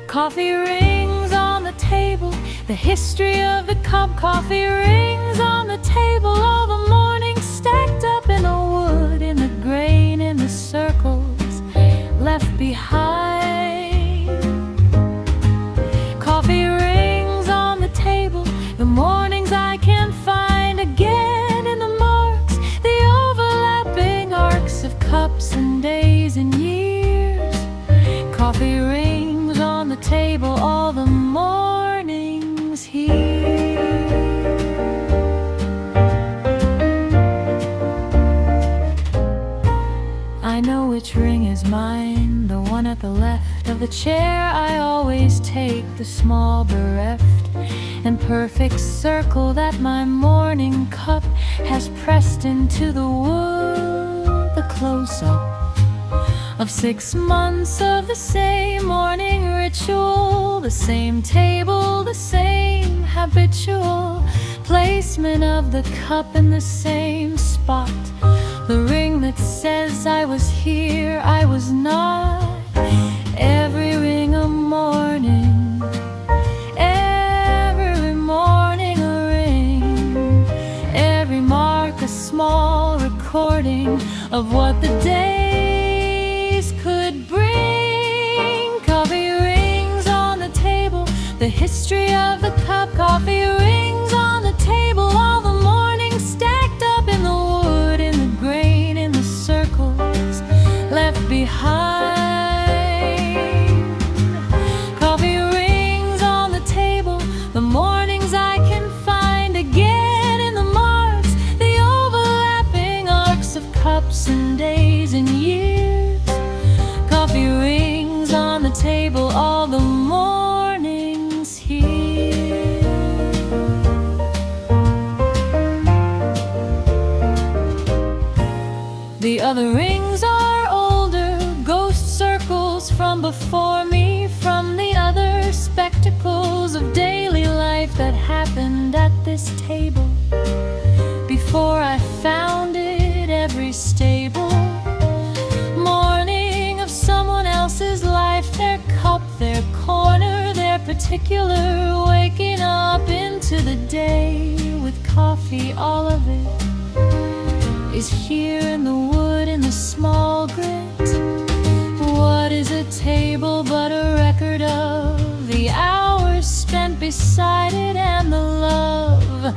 Speaker 1: Coffee rings on the table, the history of the cup. Coffee rings on the table, all the mornings stacked up in the wood, in the grain, in the circles left behind. Coffee rings on the table, the mornings I can find again in the marks, the overlapping arcs of cups and days and years. Coffee rings on the table, all the mornings here. I know which ring is mine, the one at the left of the chair. I always take the small bereft and perfect circle that my morning cup has pressed into the wood. The close-up of 6 months of the same morning ritual, the same table, the same habitual placement of the cup in the same spot. The ring that says I was here, I was not. Every ring a morning, every morning a ring, every mark a small recording of what the days could bring. Coffee rings on the table, the history of the cup. Coffee rings on the table, all the mornings stacked up in the wood, in the grain, in the circles left behind. Coffee rings on the table, the mornings I can find again in the marks, the overlapping arcs of cups and days and years. Coffee rings on the table, all the mornings here. The other rings are older, ghost circles from before me, from the other spectacles of daily life that happened at this table before I founded every stable. Morning of someone else's life, their cup, their corner, their particular, waking up into the day with coffee. All of it is here in the wood, in the small grit. What is a table but a record of the hours spent beside it, and the love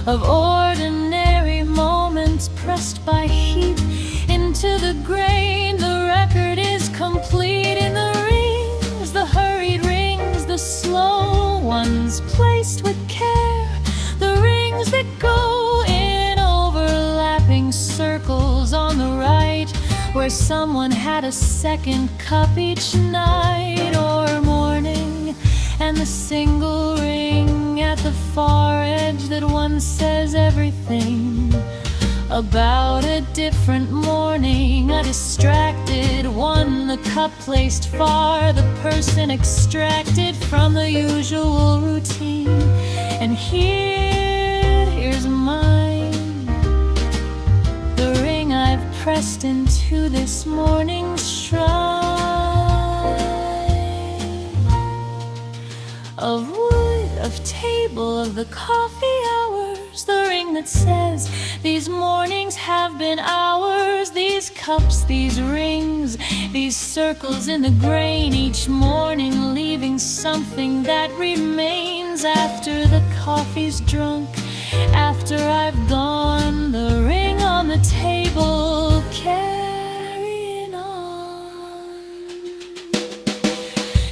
Speaker 1: of ordinary moments pressed by heat into the grain. The record is complete in the rings, the hurried rings, the slow ones placed with care, the rings that go in overlapping circles on the right, where someone had a second cup each night or morning, and the single ring at the far edge that one says everything about a different morning. A distracted one, the cup placed far, the person extracted from the usual routine. And here's mine, the ring I've pressed into this morning's shrine of wood, of table, of the coffee hours. The ring that says these mornings have been ours. These cups, these rings, these circles in the grain, each morning leaving something that remains after the coffee's drunk, after I've gone. The ring on the table carrying on.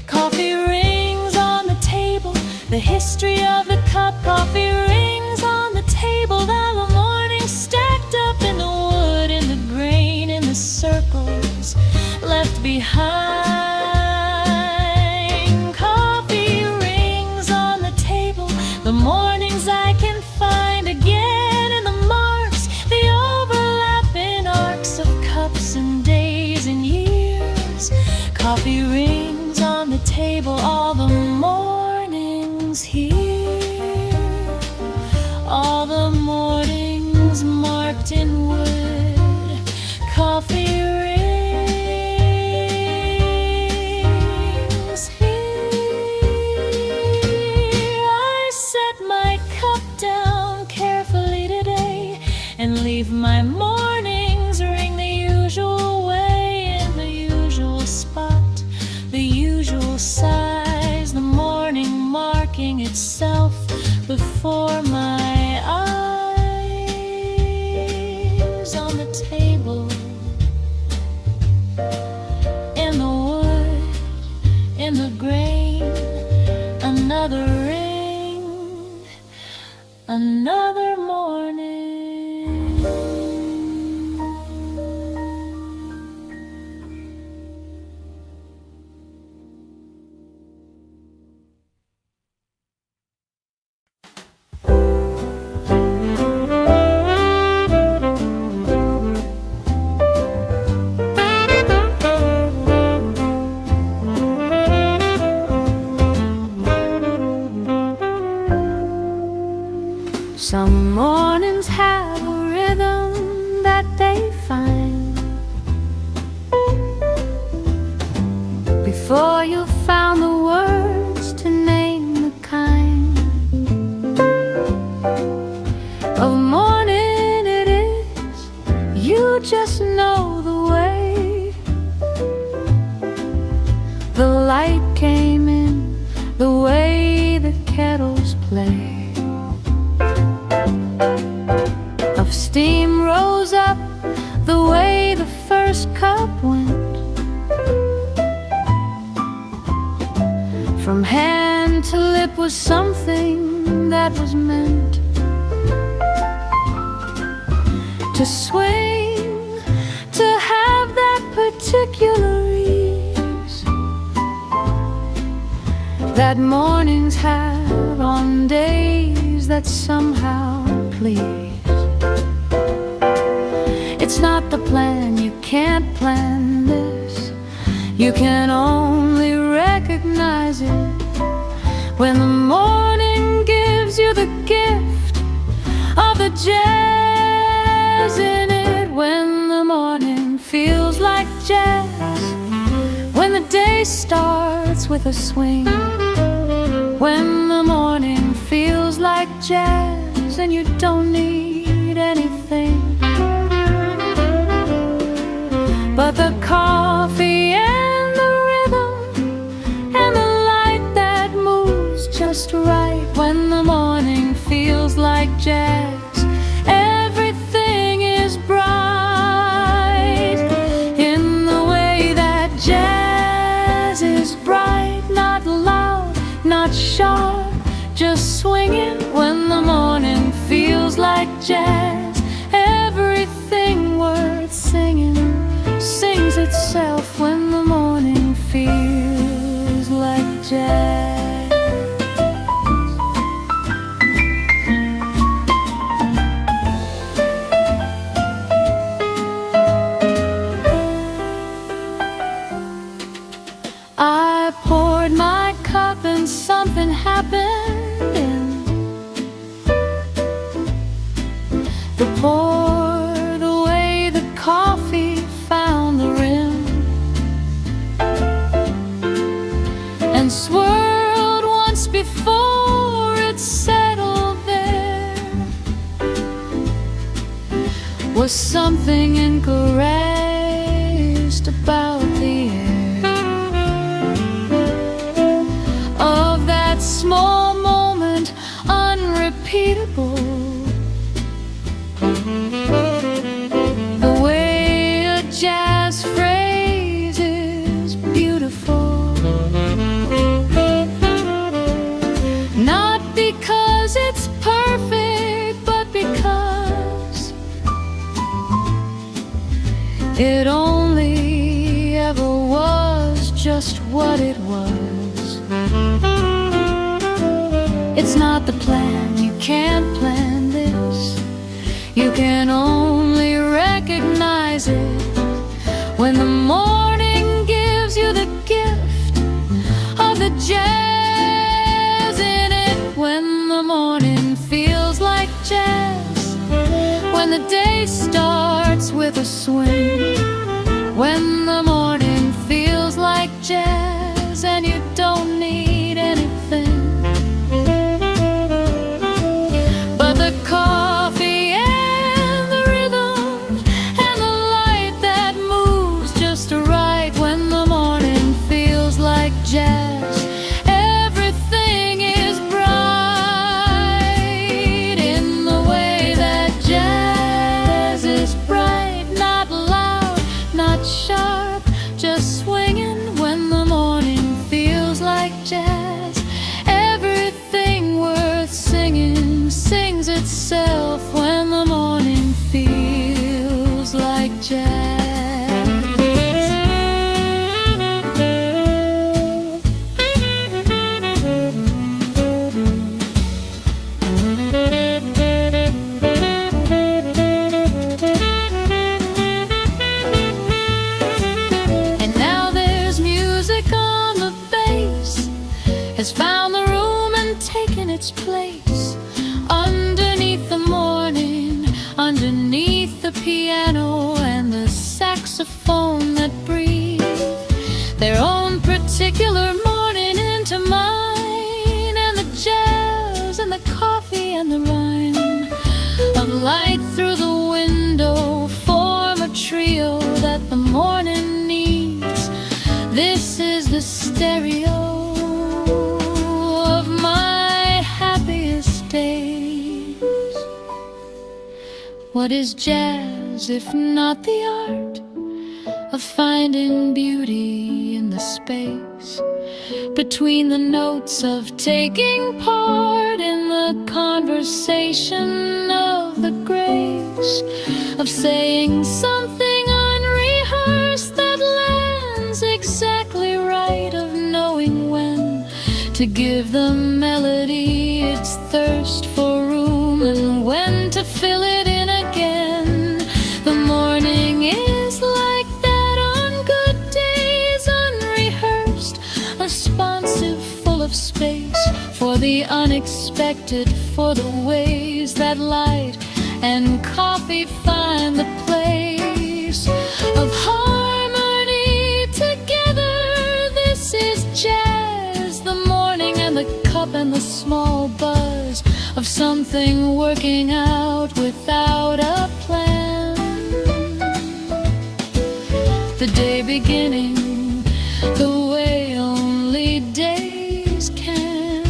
Speaker 1: Coffee rings on the table, the history of the cup. Coffee rings on the table, all the mornings stacked up in the wood, in the grain, in the circles left behind. Coffee rings on the table, the mornings I can find again in the marks, the overlapping arcs of cups and days and years. Coffee rings on the table, all the mornings here, all the mornings marked in wood. Coffee rings here. I set my cup down carefully today and leave my mornings ring the usual way, in the usual spot, the usual size, the morning marking itself before my eyes. On the table, in the wood, in the grain, another ring, another morning. Some mornings have a rhythm that they find before you found the words to name the kind of morning it is. You just know the way the light came in, the way the kettles play. Of steam rose up, the way the first cup went. From hand to lip was something that was meant to swing, to have that particular ease that mornings have on days that somehow please. It's not the plan, you can't plan this. You can only recognize it when the morning gives you the gift of the jazz in it. When the morning feels like jazz, when the day starts with a swing. When the morning feels like jazz and you don't need anything but the coffee and the rhythm and the light that moves just right. When the morning feels like jazz, everything is bright in the way that jazz is bright. Not loud, not sharp, just swinging. When the morning feels like jazz, everything worth singing sings itself. When the morning feels like jazz. I poured my cup and something happened in the pour, the way the coffee found the rim and swirled once before it settled there. Was something encouraged about the air of that small moment, unrepeatable. The way a jazz phrase is beautiful, not because it's perfect, but because it only ever was just what it was. It's not the plan, you can't plan this. You can only recognize it when the morning gives you the gift of the jazz in it. When the morning feels like jazz, when the day starts with a swing. When the morning feels like jazz and you don't need anything but the coffee and the rhythm and the light that moves just right. When the morning feels like jazz, everything is bright in the way that jazz is bright. Not loud, not sharp, just swinging. When the morning feels like jazz, everything worth singing sings itself. When the morning feels like jazz. And now there's music on the has found the room and taken its place underneath
Speaker 2: the stereo of my happiest days. What is jazz if not the art of finding beauty in the space between the notes, of taking part in the conversation, of the grace of saying something unrehearsed that lands exactly right, of knowing when to give the melody its thirst for room and when to fill it in again. The morning is like that on good days, unrehearsed, responsive, full of space for the unexpected, for the ways that light and coffee find the place of harmony together. This is jazz, the morning and the cup and the small buzz of something working out without a plan. The day beginning the way only days can,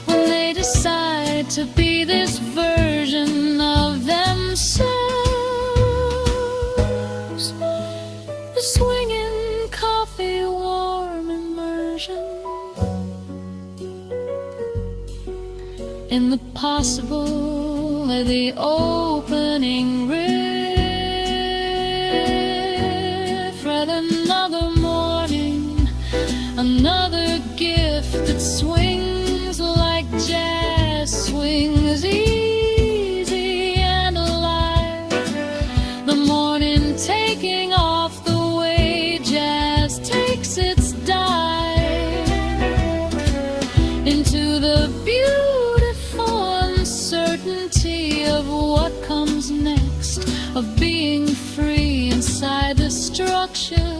Speaker 2: when they decide to be this version of themselves. The swinging coffee warm immersion in the possible, the opening riff. Read another morning, another gift that swings like jazz swings, easy and alive. The morning taking off the way jazz takes its dive into the beautiful uncertainty of what comes next, of being free inside the structure